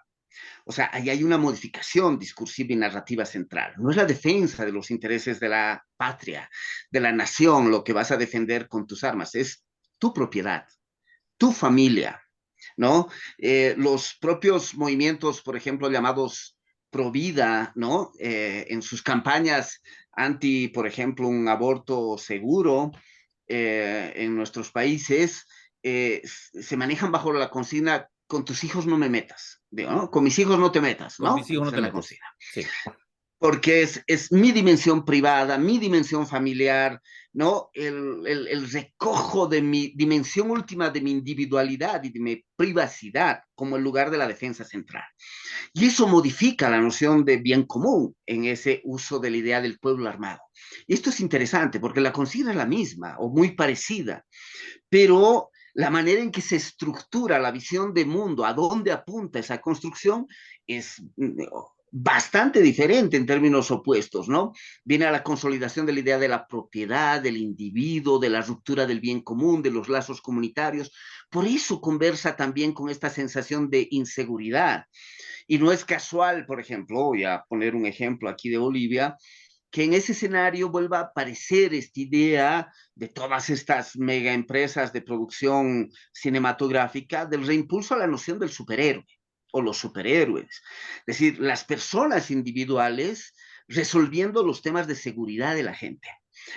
O sea, ahí hay una modificación discursiva y narrativa central. No es la defensa de los intereses de la patria, de la nación, lo que vas a defender con tus armas, es tu propiedad, tu familia, ¿no? Los propios movimientos, por ejemplo, llamados pro vida, ¿no? En sus campañas anti, por ejemplo, un aborto seguro en nuestros países, se manejan bajo la consigna, con tus hijos no me metas, digo, ¿no? Con mis hijos no te metas, Con ¿no? mis hijos no Esa te es la metes. consigna. Sí. Porque es mi dimensión privada, mi dimensión familiar, ¿no? El recojo de mi dimensión última de mi individualidad y de mi privacidad como el lugar de la defensa central. Y eso modifica la noción de bien común en ese uso de la idea del pueblo armado. Y esto es interesante porque la consigna es la misma o muy parecida, pero la manera en que se estructura la visión de mundo, a dónde apunta esa construcción, es bastante diferente en términos opuestos, ¿no? Viene a la consolidación de la idea de la propiedad, del individuo, de la ruptura del bien común, de los lazos comunitarios. Por eso conversa también con esta sensación de inseguridad. Y no es casual, por ejemplo, voy a poner un ejemplo aquí de Bolivia, que en ese escenario vuelva a aparecer esta idea de todas estas mega empresas de producción cinematográfica del reimpulso a la noción del superhéroe o los superhéroes. Es decir, las personas individuales resolviendo los temas de seguridad de la gente.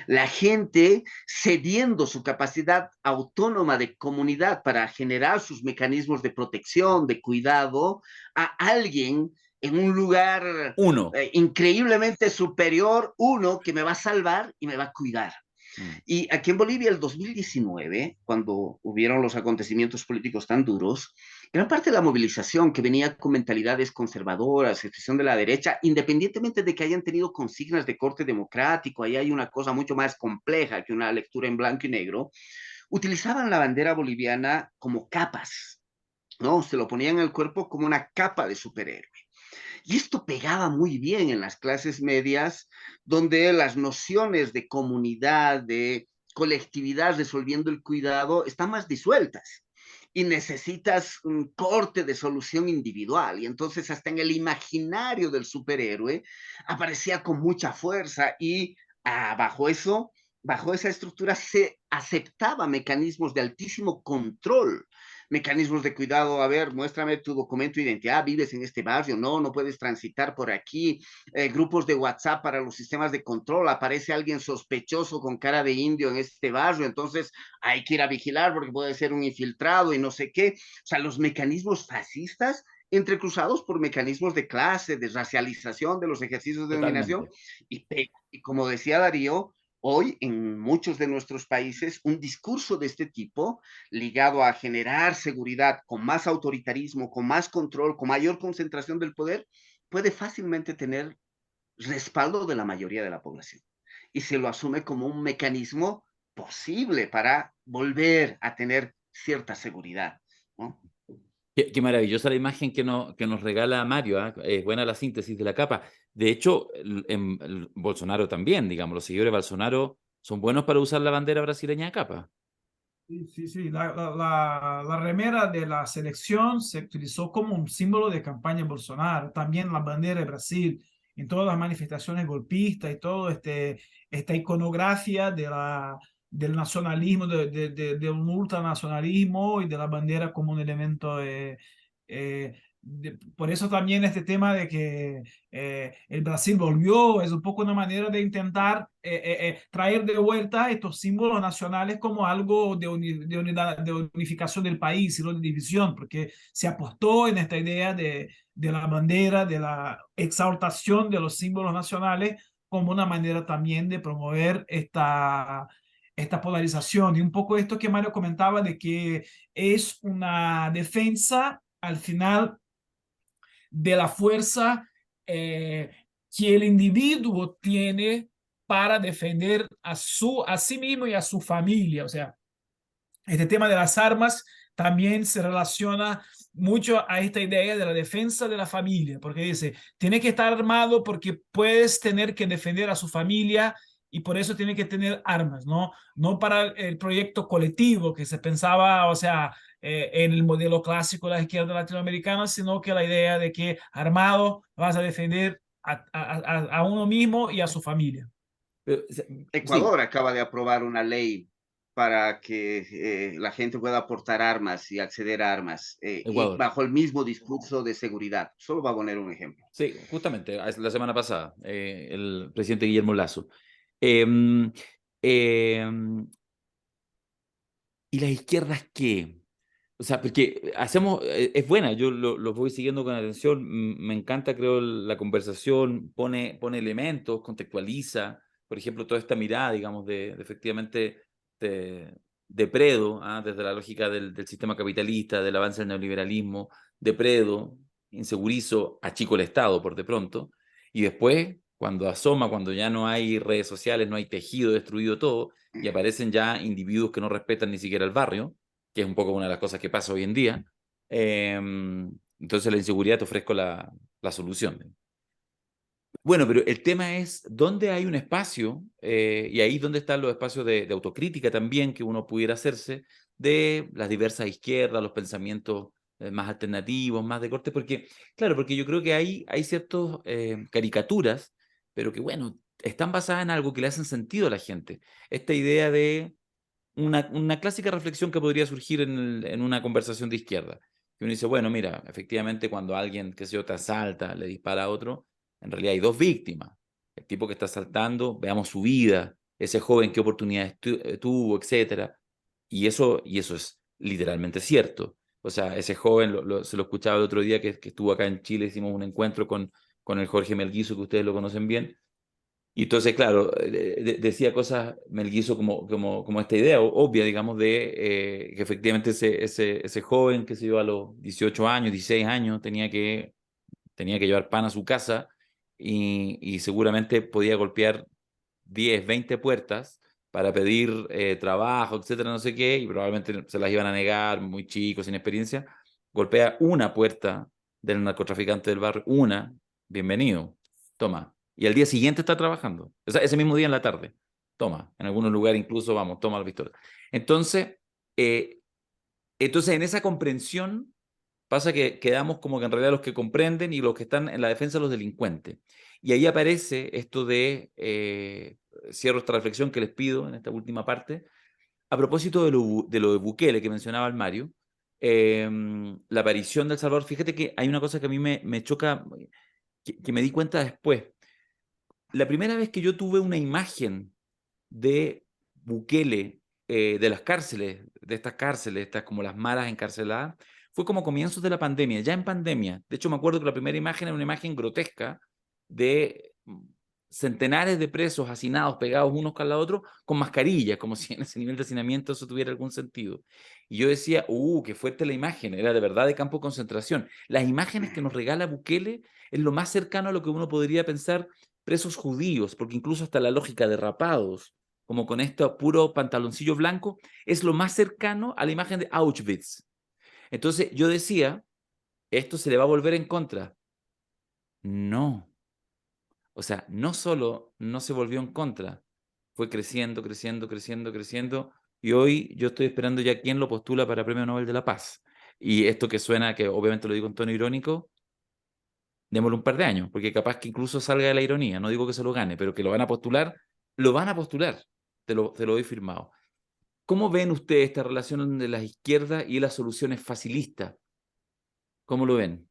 La gente cediendo su capacidad autónoma de comunidad para generar sus mecanismos de protección, de cuidado, a alguien en un lugar Uno. increíblemente superior, uno que me va a salvar y me va a cuidar. Mm. Y aquí en Bolivia, el 2019, cuando hubieron los acontecimientos políticos tan duros, gran parte de la movilización que venía con mentalidades conservadoras, expresión de la derecha, independientemente de que hayan tenido consignas de corte democrático, ahí hay una cosa mucho más compleja que una lectura en blanco y negro, utilizaban la bandera boliviana como capas, ¿no? Se lo ponían en el cuerpo como una capa de superhéroe. Y esto pegaba muy bien en las clases medias, donde las nociones de comunidad, de colectividad resolviendo el cuidado, están más disueltas y necesitas un corte de solución individual. Y entonces hasta en el imaginario del superhéroe aparecía con mucha fuerza y bajo eso, bajo esa estructura se aceptaba mecanismos de altísimo control, mecanismos de cuidado. A ver, muéstrame tu documento de identidad, vives en este barrio, no, no puedes transitar por aquí, grupos de WhatsApp para los sistemas de control, aparece alguien sospechoso con cara de indio en este barrio, entonces hay que ir a vigilar porque puede ser un infiltrado y no sé qué. O sea, los mecanismos fascistas entrecruzados por mecanismos de clase, de racialización de los ejercicios de dominación, Totalmente. y como decía Darío, hoy en muchos de nuestros países un discurso de este tipo ligado a generar seguridad con más autoritarismo, con más control, con mayor concentración del poder, puede fácilmente tener respaldo de la mayoría de la población. Y se lo asume como un mecanismo posible para volver a tener cierta seguridad, ¿no? Qué maravillosa la imagen que nos regala Mario, ¿eh? Es buena la síntesis de la capa. De hecho, Bolsonaro también, digamos, los seguidores de Bolsonaro son buenos para usar la bandera brasileña de capa. Sí, sí, sí. La remera de la selección se utilizó como un símbolo de campaña de Bolsonaro. También la bandera de Brasil en todas las manifestaciones golpistas y todo esta iconografía del nacionalismo, de un ultranacionalismo y de la bandera como un elemento por eso también este tema de que el Brasil volvió es un poco una manera de intentar traer de vuelta estos símbolos nacionales como algo de unidad, de unificación del país y no de división, porque se apostó en esta idea de la bandera, de la exaltación de los símbolos nacionales como una manera también de promover esta polarización. Y un poco esto que Mario comentaba de que es una defensa al final de la fuerza que el individuo tiene para defender a sí mismo y a su familia. O sea, este tema de las armas también se relaciona mucho a esta idea de la defensa de la familia, porque dice, tiene que estar armado porque puedes tener que defender a su familia y por eso tiene que tener armas, ¿no? No para el proyecto colectivo que se pensaba, o sea, en el modelo clásico de la izquierda latinoamericana, sino que la idea de que armado vas a defender a uno mismo y a su familia. Pero, sí, Ecuador acaba de aprobar una ley para que la gente pueda aportar armas y acceder a armas, y Ecuador. bajo el mismo discurso de seguridad. Solo va a poner un ejemplo. Sí, justamente, la semana pasada, el presidente Guillermo Lasso. Em, em, ¿Y las izquierdas qué? O sea, porque hacemos, es buena, yo lo voy siguiendo con atención, me encanta, creo, la conversación, pone elementos, contextualiza, por ejemplo, toda esta mirada, digamos, de efectivamente depredo, desde la lógica del sistema capitalista, del avance del neoliberalismo, depredo, insegurizo, achico el Estado por de pronto, y después, cuando asoma, cuando ya no hay redes sociales, no hay tejido, destruido todo, y aparecen ya individuos que no respetan ni siquiera el barrio, que es un poco una de las cosas que pasa hoy en día. Entonces la inseguridad te ofrezco la solución. Bueno, pero el tema es dónde hay un espacio, y ahí dónde están los espacios de autocrítica también que uno pudiera hacerse de las diversas izquierdas, los pensamientos más alternativos, más de corte, porque, claro, porque yo creo que hay ciertas caricaturas, pero que, bueno, están basadas en algo que le hacen sentido a la gente. Esta idea de una clásica reflexión que podría surgir en una conversación de izquierda. Que uno dice, bueno, mira, efectivamente cuando alguien, que se yo, te asalta, le dispara a otro, en realidad hay dos víctimas. El tipo que está asaltando, veamos su vida, ese joven qué oportunidades tuvo, etcétera. Y eso es literalmente cierto. O sea, ese joven, se lo escuchaba el otro día que estuvo acá en Chile, hicimos un encuentro con el Jorge Melguizo, que ustedes lo conocen bien, y entonces, claro, decía cosas, Melguizo, como esta idea obvia, digamos, de que efectivamente ese joven que se iba a los 18 años, 16 años, tenía que llevar pan a su casa y seguramente podía golpear 10, 20 puertas para pedir trabajo, etcétera, no sé qué, y probablemente se las iban a negar, muy chicos, sin experiencia. Golpea una puerta del narcotraficante del barrio, una, bienvenido, toma. Y al día siguiente está trabajando, o sea, ese mismo día en la tarde, toma. En algunos lugares incluso, vamos, toma la pistola. Entonces, eh, entonces en esa comprensión pasa que quedamos como que en realidad los que comprenden y los que están en la defensa de los delincuentes. Y ahí aparece esto cierro esta reflexión que les pido en esta última parte, a propósito de lo de Bukele que mencionaba el Mario, la aparición del Salvador. Fíjate que hay una cosa que a mí me choca, que me di cuenta después. La primera vez que yo tuve una imagen de Bukele, de las cárceles, de estas como las maras encarceladas, fue como comienzos de la pandemia, ya en pandemia. De hecho, me acuerdo que la primera imagen era una imagen grotesca de centenares de presos hacinados, pegados unos con la otro, con mascarillas, como si en ese nivel de hacinamiento eso tuviera algún sentido. Y yo decía, qué fuerte la imagen, era de verdad de campo de concentración. Las imágenes que nos regala Bukele es lo más cercano a lo que uno podría pensar presos judíos, porque incluso hasta la lógica de rapados, como con este puro pantaloncillo blanco, es lo más cercano a la imagen de Auschwitz. Entonces yo decía, ¿esto se le va a volver en contra? No. O sea, no solo no se volvió en contra, fue creciendo, creciendo, creciendo, creciendo, y hoy yo estoy esperando ya quién lo postula para Premio Nobel de la Paz. Y esto que suena, que obviamente lo digo en tono irónico, démosle un par de años, porque capaz que incluso salga de la ironía, no digo que se lo gane, pero que lo van a postular, te lo doy firmado. ¿Cómo ven ustedes esta relación de las izquierdas y las soluciones facilistas? ¿Cómo lo ven?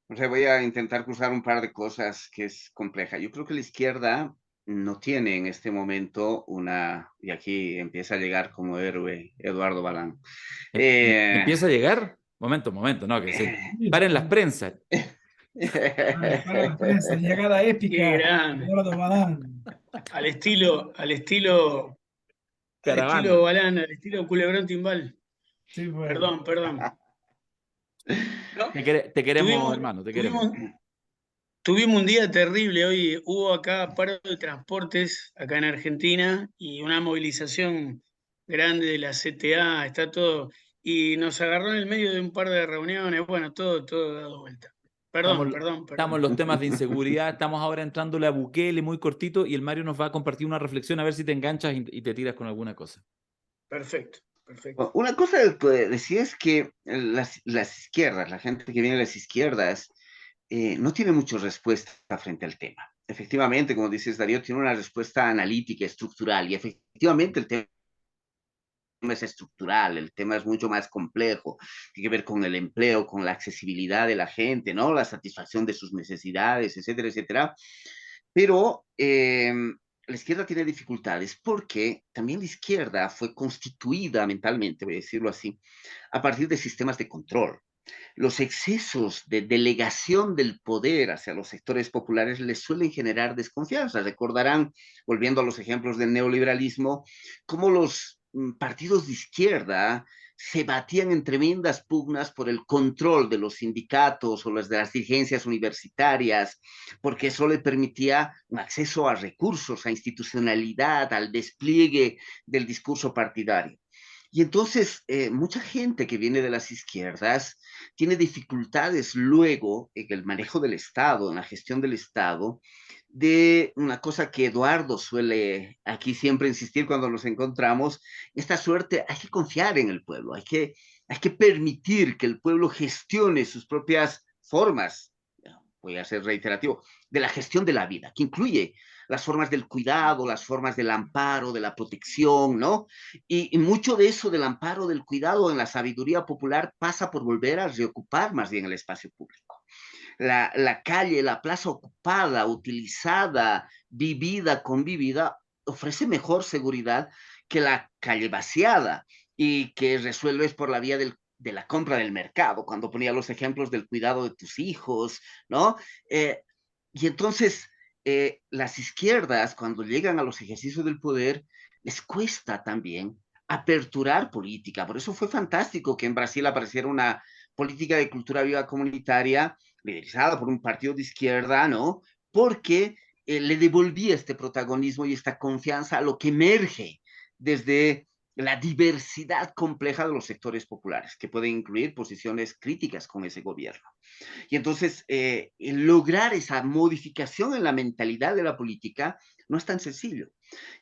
O sea, voy a intentar cruzar un par de cosas que es compleja. Yo creo que la izquierda no tiene en este momento una, y aquí empieza a llegar como héroe Eduardo Balán. Eh, ¿Empieza a llegar? Momento, no, que se paren las prensas. Para la prensa, llegada Qué épica, grande. Eduardo Badán. Al estilo Caravana. Balán, al estilo Culebrón Timbal. Sí, pues. Perdón. No, Te queremos, tuvimos, hermano, te queremos. tuvimos, tuvimos un día terrible hoy. Hubo acá paro de transportes acá en Argentina y una movilización grande de la CTA, está todo. Y nos agarró en el medio de un par de reuniones. Bueno, todo dado vuelta. Estamos, Perdón. estamos en los temas de inseguridad, estamos ahora entrándole a Bukele muy cortito y el Mario nos va a compartir una reflexión a ver si te enganchas y te tiras con alguna cosa. Perfecto. Una cosa que decía es que las izquierdas, la gente que viene de las izquierdas, no tiene mucha respuesta frente al tema. Efectivamente, como dices Darío, tiene una respuesta analítica, estructural, y efectivamente el tema es estructural, el tema es mucho más complejo, tiene que ver con el empleo, con la accesibilidad de la gente, ¿no? La satisfacción de sus necesidades, etcétera, etcétera. Pero la izquierda tiene dificultades porque también la izquierda fue constituida mentalmente, voy a decirlo así, a partir de sistemas de control. Los excesos de delegación del poder hacia los sectores populares les suelen generar desconfianza. Recordarán, volviendo a los ejemplos del neoliberalismo, cómo los partidos de izquierda se batían en tremendas pugnas por el control de los sindicatos o las de las dirigencias universitarias, porque eso le permitía un acceso a recursos, a institucionalidad, al despliegue del discurso partidario. Y entonces, mucha gente que viene de las izquierdas tiene dificultades luego en el manejo del Estado, en la gestión del Estado, de una cosa que Eduardo suele aquí siempre insistir cuando nos encontramos, esta suerte, hay que confiar en el pueblo, hay que permitir que el pueblo gestione sus propias formas, voy a ser reiterativo, de la gestión de la vida, que incluye las formas del cuidado, las formas del amparo, de la protección, ¿no? Y mucho de eso del amparo, del cuidado en la sabiduría popular pasa por volver a reocupar más bien el espacio público. La calle, la plaza ocupada, utilizada, vivida, convivida, ofrece mejor seguridad que la calle vaciada y que resuelves por la vía de la compra del mercado, cuando ponía los ejemplos del cuidado de tus hijos, ¿no? Y entonces, las izquierdas, cuando llegan a los ejercicios del poder, les cuesta también aperturar política. Por eso fue fantástico que en Brasil apareciera una política de cultura viva comunitaria liderizada por un partido de izquierda, ¿no? Porque le devolvía este protagonismo y esta confianza a lo que emerge desde la diversidad compleja de los sectores populares, que pueden incluir posiciones críticas con ese gobierno. Y entonces, lograr esa modificación en la mentalidad de la política no es tan sencillo.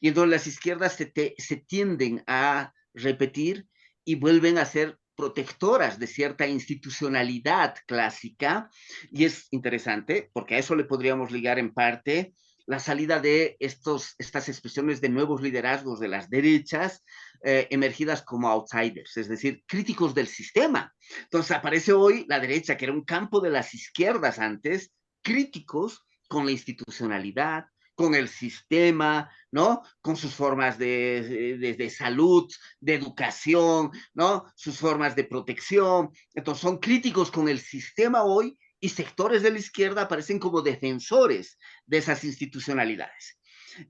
Y entonces las izquierdas se tienden a repetir y vuelven a ser protectoras de cierta institucionalidad clásica. Y es interesante, porque a eso le podríamos ligar en parte la salida de estas expresiones de nuevos liderazgos de las derechas, emergidas como outsiders, es decir, críticos del sistema. Entonces aparece hoy la derecha, que era un campo de las izquierdas antes, críticos con la institucionalidad, con el sistema, ¿no? Con sus formas de salud, de educación, ¿no? Sus formas de protección. Entonces son críticos con el sistema hoy y sectores de la izquierda aparecen como defensores de esas institucionalidades.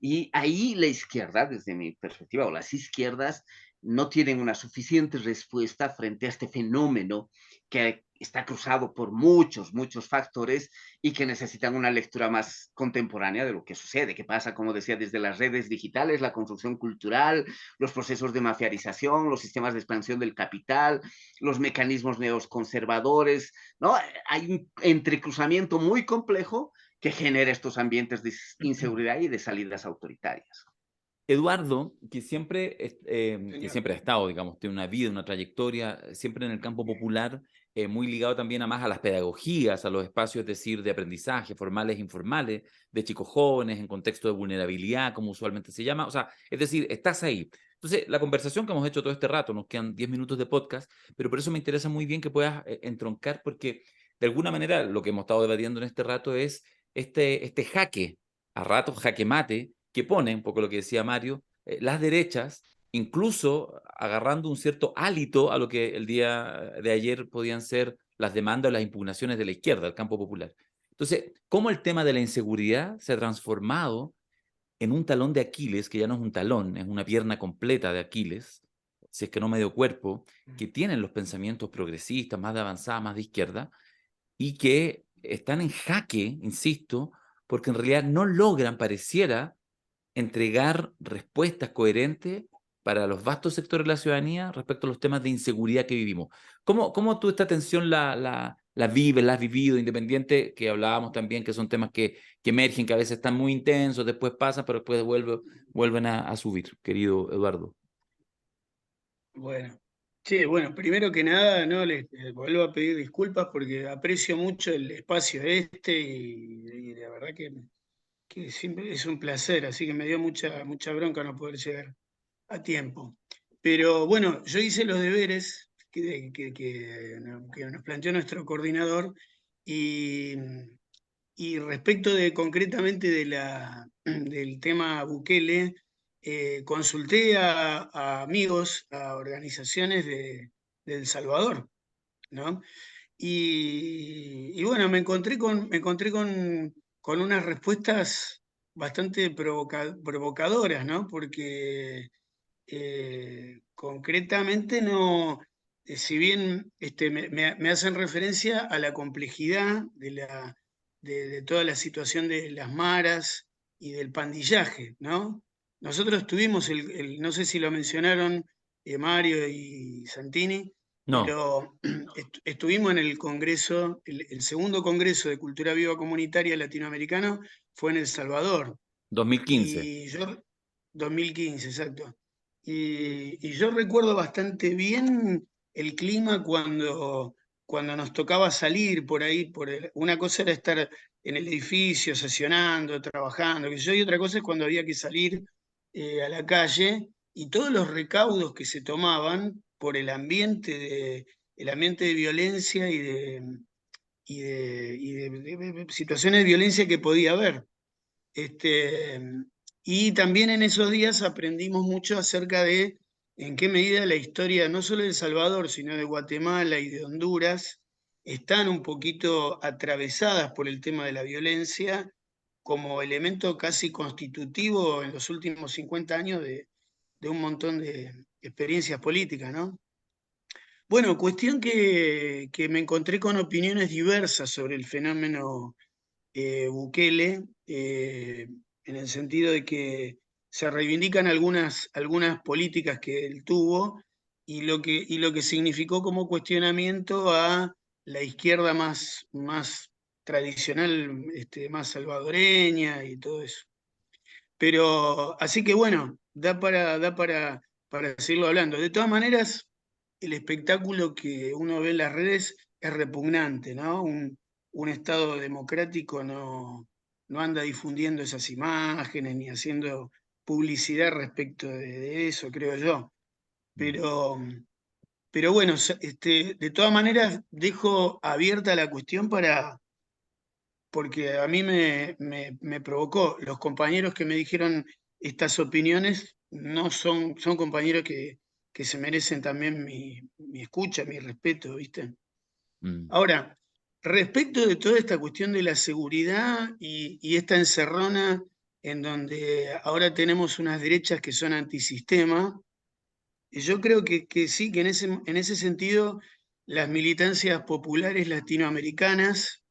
Y ahí la izquierda, desde mi perspectiva, o las izquierdas, no tienen una suficiente respuesta frente a este fenómeno que está cruzado por muchos, muchos factores y que necesitan una lectura más contemporánea de lo que sucede, que pasa, como decía, desde las redes digitales, la construcción cultural, los procesos de mafiarización, los sistemas de expansión del capital, los mecanismos neoconservadores, ¿no? Hay un entrecruzamiento muy complejo que genera estos ambientes de inseguridad y de salidas autoritarias. Eduardo, que siempre Señor. ha estado, digamos, tiene una vida, una trayectoria, siempre en el campo popular, muy ligado también a más a las pedagogías, a los espacios, es decir, de aprendizaje, formales e informales, de chicos jóvenes, en contexto de vulnerabilidad, como usualmente se llama. O sea, es decir, estás ahí. Entonces, la conversación que hemos hecho todo este rato, nos quedan 10 minutos de podcast, pero por eso me interesa muy bien que puedas entroncar, porque de alguna manera lo que hemos estado debatiendo en este rato es este jaque, a ratos jaque mate, que pone, un poco lo que decía Mario, las derechas, incluso agarrando un cierto hálito a lo que el día de ayer podían ser las demandas o las impugnaciones de la izquierda, del campo popular. Entonces, ¿cómo el tema de la inseguridad se ha transformado en un talón de Aquiles, que ya no es un talón, es una pierna completa de Aquiles, si es que no medio cuerpo, que tienen los pensamientos progresistas, más de avanzada, más de izquierda, y que están en jaque, insisto, porque en realidad no logran, pareciera, entregar respuestas coherentes para los vastos sectores de la ciudadanía respecto a los temas de inseguridad que vivimos. ¿Cómo tú esta tensión la vives, la has vivido, independiente, que hablábamos también, que son temas que emergen, que a veces están muy intensos, después pasan, pero después vuelven a subir, querido Eduardo? Bueno, sí, bueno, primero que nada, no les vuelvo a pedir disculpas porque aprecio mucho el espacio este y la verdad que siempre es un placer, así que me dio mucha bronca no poder llegar a tiempo. Pero bueno, yo hice los deberes que nos planteó nuestro coordinador y, y respecto de concretamente del tema Bukele, consulté a amigos, a organizaciones de El Salvador, ¿no? Y bueno, me encontré con unas respuestas bastante provocadoras, ¿no? Porque concretamente no, si bien me hacen referencia a la complejidad de toda la situación de las maras y del pandillaje, ¿no? Nosotros tuvimos no sé si lo mencionaron Mario y Santini, No, pero estuvimos en el Congreso, el segundo Congreso de Cultura Viva Comunitaria Latinoamericano fue en El Salvador. 2015. Y yo, 2015, exacto. Y yo recuerdo bastante bien el clima cuando nos tocaba salir por ahí. Una cosa era estar en el edificio, sesionando, trabajando, y otra cosa es cuando había que salir a la calle y todos los recaudos que se tomaban por el ambiente de violencia y de situaciones de violencia que podía haber. Este, y también en esos días aprendimos mucho acerca de en qué medida la historia, no solo de El Salvador, sino de Guatemala y de Honduras, están un poquito atravesadas por el tema de la violencia como elemento casi constitutivo en los últimos 50 años de un montón de experiencias políticas, ¿no? Bueno, cuestión que me encontré con opiniones diversas sobre el fenómeno Bukele, en el sentido de que se reivindican algunas políticas que él tuvo y lo que significó como cuestionamiento a la izquierda más tradicional, más salvadoreña y todo eso. Pero así que bueno, da para seguirlo hablando. De todas maneras, el espectáculo que uno ve en las redes es repugnante, ¿no? Un Estado democrático no anda difundiendo esas imágenes ni haciendo publicidad respecto de eso, creo yo. Pero, pero bueno, de todas maneras dejo abierta la cuestión porque a mí me provocó. Los compañeros que me dijeron estas opiniones no son compañeros que se merecen también mi escucha, mi respeto, ¿viste? Mm. Ahora, respecto de toda esta cuestión de la seguridad y esta encerrona en donde ahora tenemos unas derechas que son antisistema, yo creo que sí, que en ese sentido las militancias populares latinoamericanas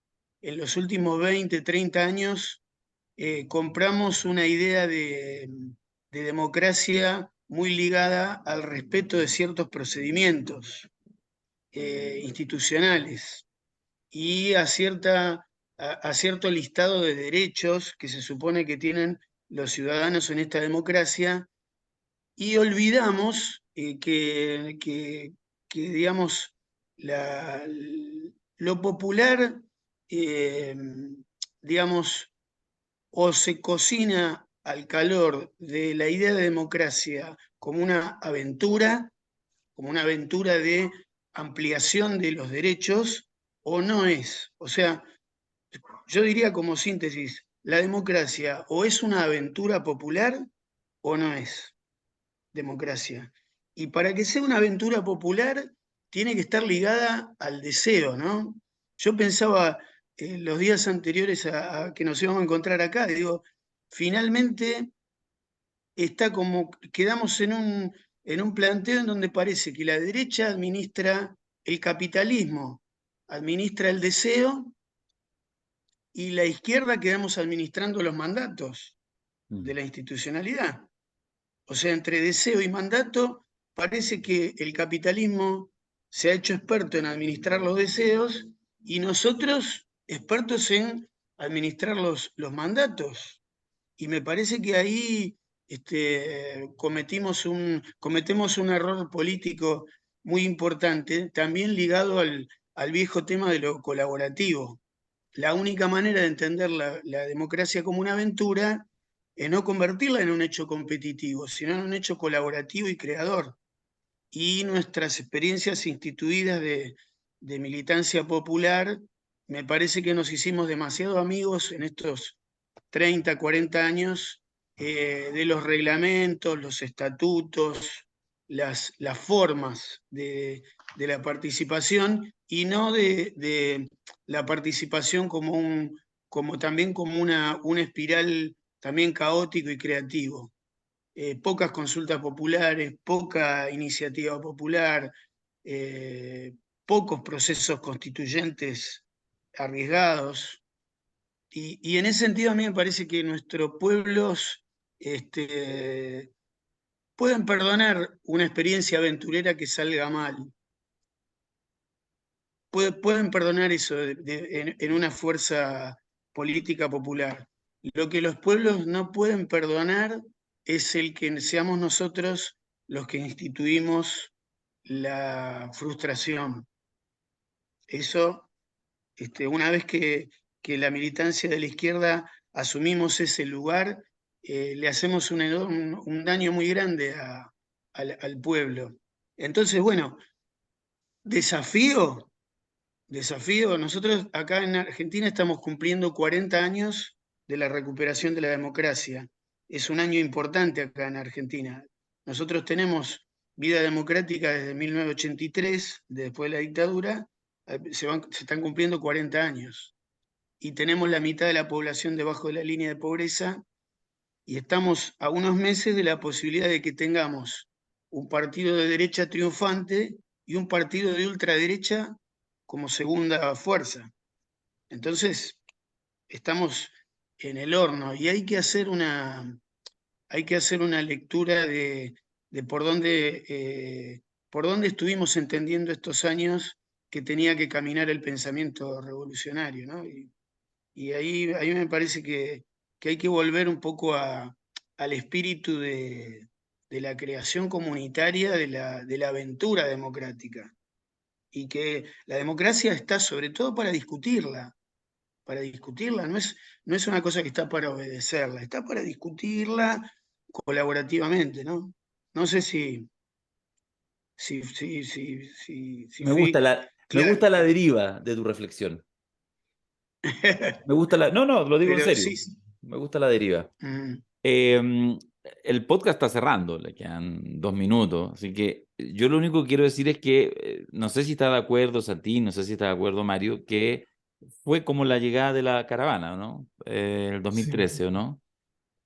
en los últimos 20, 30 años compramos una idea de democracia muy ligada al respeto de ciertos procedimientos institucionales y a cierto listado de derechos que se supone que tienen los ciudadanos en esta democracia, y olvidamos digamos, la- lo popular, eh, digamos, o se cocina al calor de la idea de democracia como una aventura de ampliación de los derechos, o no es. O sea, yo diría como síntesis, la democracia o es una aventura popular o no es democracia. Y para que sea una aventura popular, tiene que estar ligada al deseo, ¿no? Yo pensaba los días anteriores a que nos íbamos a encontrar acá, digo, finalmente está como, quedamos en un planteo en donde parece que la derecha administra el capitalismo, administra el deseo, y la izquierda quedamos administrando los mandatos de la institucionalidad. O sea, entre deseo y mandato, parece que el capitalismo se ha hecho experto en administrar los deseos y nosotros expertos en administrar los mandatos. Y me parece que ahí cometemos un error político muy importante, también ligado al viejo tema de lo colaborativo. La única manera de entender la democracia como una aventura es no convertirla en un hecho competitivo, sino en un hecho colaborativo y creador. Y nuestras experiencias instituidas de militancia popular, me parece que nos hicimos demasiado amigos en estos 30, 40 años de los reglamentos, los estatutos, las formas de la participación, y no de la participación como también como una espiral también caótico y creativo. Pocas consultas populares, poca iniciativa popular, eh, pocos procesos constituyentes arriesgados. Y en ese sentido a mí me parece que nuestros pueblos pueden perdonar una experiencia aventurera que salga mal. Pueden perdonar eso en una fuerza política popular. Lo que los pueblos no pueden perdonar es el que seamos nosotros los que instituimos la frustración. Eso, una vez que la militancia de la izquierda asumimos ese lugar, le hacemos un daño muy grande al pueblo. Entonces, bueno, desafío. Nosotros acá en Argentina estamos cumpliendo 40 años de la recuperación de la democracia. Es un año importante acá en Argentina. Nosotros tenemos vida democrática desde 1983, después de la dictadura, se están cumpliendo 40 años. Y tenemos la mitad de la población debajo de la línea de pobreza, y estamos a unos meses de la posibilidad de que tengamos un partido de derecha triunfante y un partido de ultraderecha como segunda fuerza. Entonces, estamos en el horno y hay que hacer una lectura de por dónde estuvimos entendiendo estos años que tenía que caminar el pensamiento revolucionario, ¿no? Y ahí me parece que hay que volver un poco al espíritu de la creación comunitaria, de la aventura democrática. Y que la democracia está sobre todo para discutirla, no es una cosa que está para obedecerla, está para discutirla colaborativamente, ¿no? No sé si Me fui gusta me claro. gusta la deriva de tu reflexión. Me gusta no, no, lo digo en Pero serio. sí. Me gusta la deriva. Mm. El podcast está cerrando, le quedan 2 minutos, así que yo lo único que quiero decir es que no sé si está de acuerdo Santi, no sé si está de acuerdo Mario, que fue como la llegada de la caravana, ¿no? El Sí. 2013, ¿o no?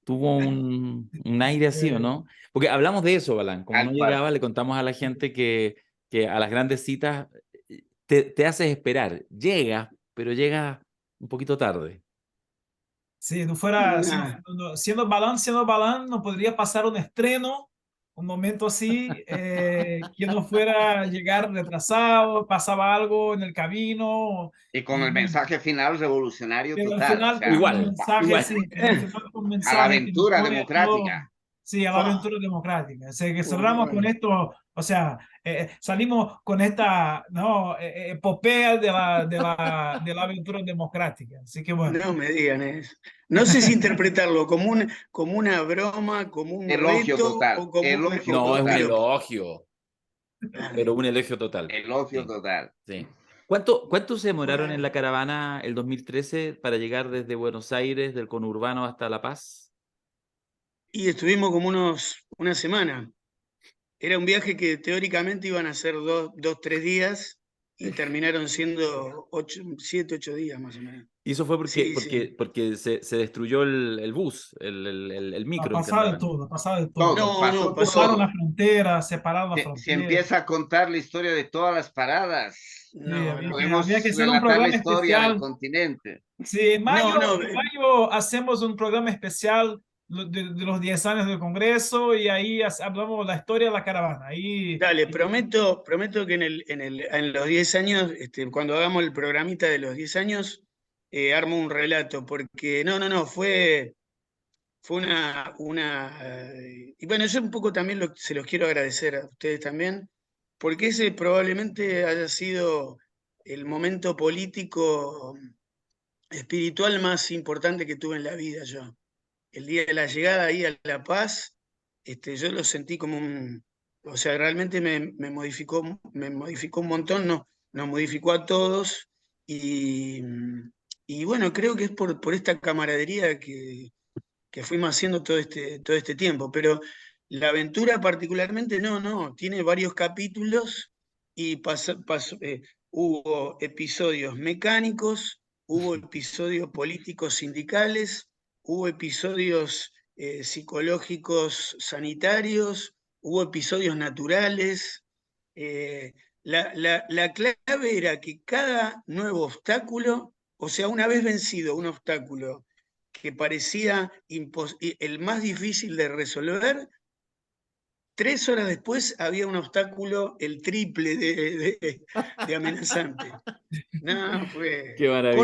Tuvo un aire así, ¿o no? Porque hablamos de eso, Balán. Como no Tal cual. llegaba, le contamos a la gente que a las grandes citas te haces esperar. Llega, pero llega un poquito tarde. Si no fuera, Nah. siendo Balán, no podría pasar un estreno, un momento así, que no fuera llegar retrasado, pasaba algo en el camino, Y con el mensaje final revolucionario pero al total, o final con sea, un Igual, mensaje igual. así, pero al final con un a la mensaje que nos aventura pone todo, democrática. sí, a la ¡Fua! aventura democrática. O sea, que cerramos con Bueno, esto, o sea, salimos con esta, ¿no? Epopea de la aventura democrática. Así que bueno. no me digan eso. No sé si interpretarlo como una broma, como un Elogio reto total, o como elogio No, es un total, elogio, pero Dale. un elogio total. elogio Sí, total. sí. ¿Cuánto se demoraron en Bueno, la caravana el 2013 para llegar desde Buenos Aires, del conurbano hasta La Paz? y estuvimos como una semana. Era un viaje que teóricamente iban a ser 3 días y terminaron siendo 7, 8 días más o menos. Y eso fue Sí, sí. porque se destruyó el bus, el Ha micro en que pasado de andaban. todo, ha pasado de todo. Todo, No, pasó no, de Cortaron pasó. la todo. frontera, separaron la Se frontera. empieza a contar la historia de todas las paradas. Sí, No, no. había que Podemos hacer un relatar la programa historia del especial. continente. Sí, No, no. en mayo hacemos un programa especial de los 10 años del Congreso y ahí hablamos la historia de la caravana. Ahí, Dale, prometo que en los 10 años, cuando hagamos el programita de los 10 años, armo un relato, porque no, fue y bueno, yo un poco también se los quiero agradecer a ustedes también, porque ese probablemente haya sido el momento político, espiritual más importante que tuve en la vida yo. El día de la llegada ahí a La Paz, yo lo sentí como o sea, realmente me modificó un montón, no, nos modificó a todos y, y bueno, creo que es por esta camaradería que fuimos haciendo todo este tiempo, pero la aventura particularmente no, tiene varios capítulos y hubo episodios mecánicos, hubo episodios políticos sindicales, hubo episodios psicológicos sanitarios, hubo episodios naturales. La clave era que cada nuevo obstáculo, o sea, una vez vencido un obstáculo que parecía el más difícil de resolver, 3 horas después había un obstáculo el triple de amenazante. No, fue Qué maravilla.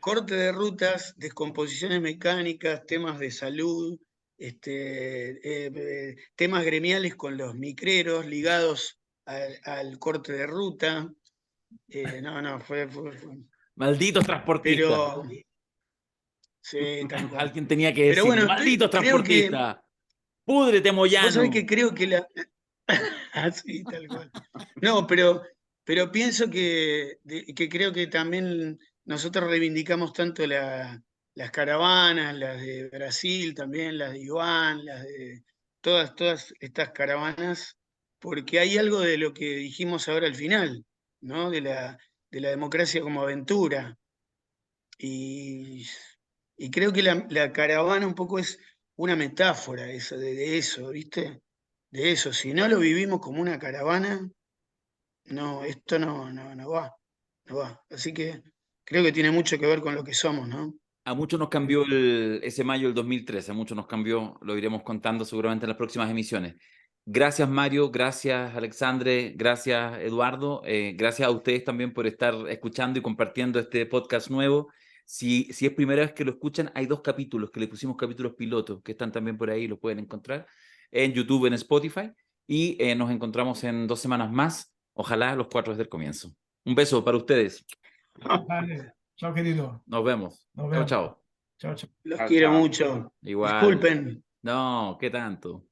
corte de rutas, descomposiciones mecánicas, temas de salud, temas gremiales con los micreros ligados al corte de ruta. No, fue. Malditos transportistas. Pero, sí, tal cual. Alguien tenía que Pero decirlo. bueno, Malditos creo que, transportistas. Púdrete, vos sabés Moyano. que creo que sí, tal cual. No, pero pienso que creo que también nosotros reivindicamos tanto las caravanas, las de Brasil también, las de Iván, las de todas estas caravanas, porque hay algo de lo que dijimos ahora al final, ¿no? De la democracia como aventura. Y, y creo que la caravana un poco es una metáfora eso, de eso, ¿viste? De eso. Si no lo vivimos como una caravana, no, esto no va, no va. Así que creo que tiene mucho que ver con lo que somos, ¿no? A muchos nos cambió ese mayo del 2013, a muchos nos cambió, lo iremos contando seguramente en las próximas emisiones. Gracias Mario, gracias Alexandre, gracias Eduardo, gracias a ustedes también por estar escuchando y compartiendo este podcast nuevo. Si es primera vez que lo escuchan, hay 2 capítulos que le pusimos capítulos pilotos, que están también por ahí, los pueden encontrar en YouTube, en Spotify, y nos encontramos en 2 semanas más, ojalá los 4 desde el comienzo. Un beso para ustedes, Vale. Chao, querido. nos vemos. Nos Chao, vemos. chao. Chao, chao. Los Chao, quiero chao. mucho. Igual. Disculpen. No, ¿qué tanto?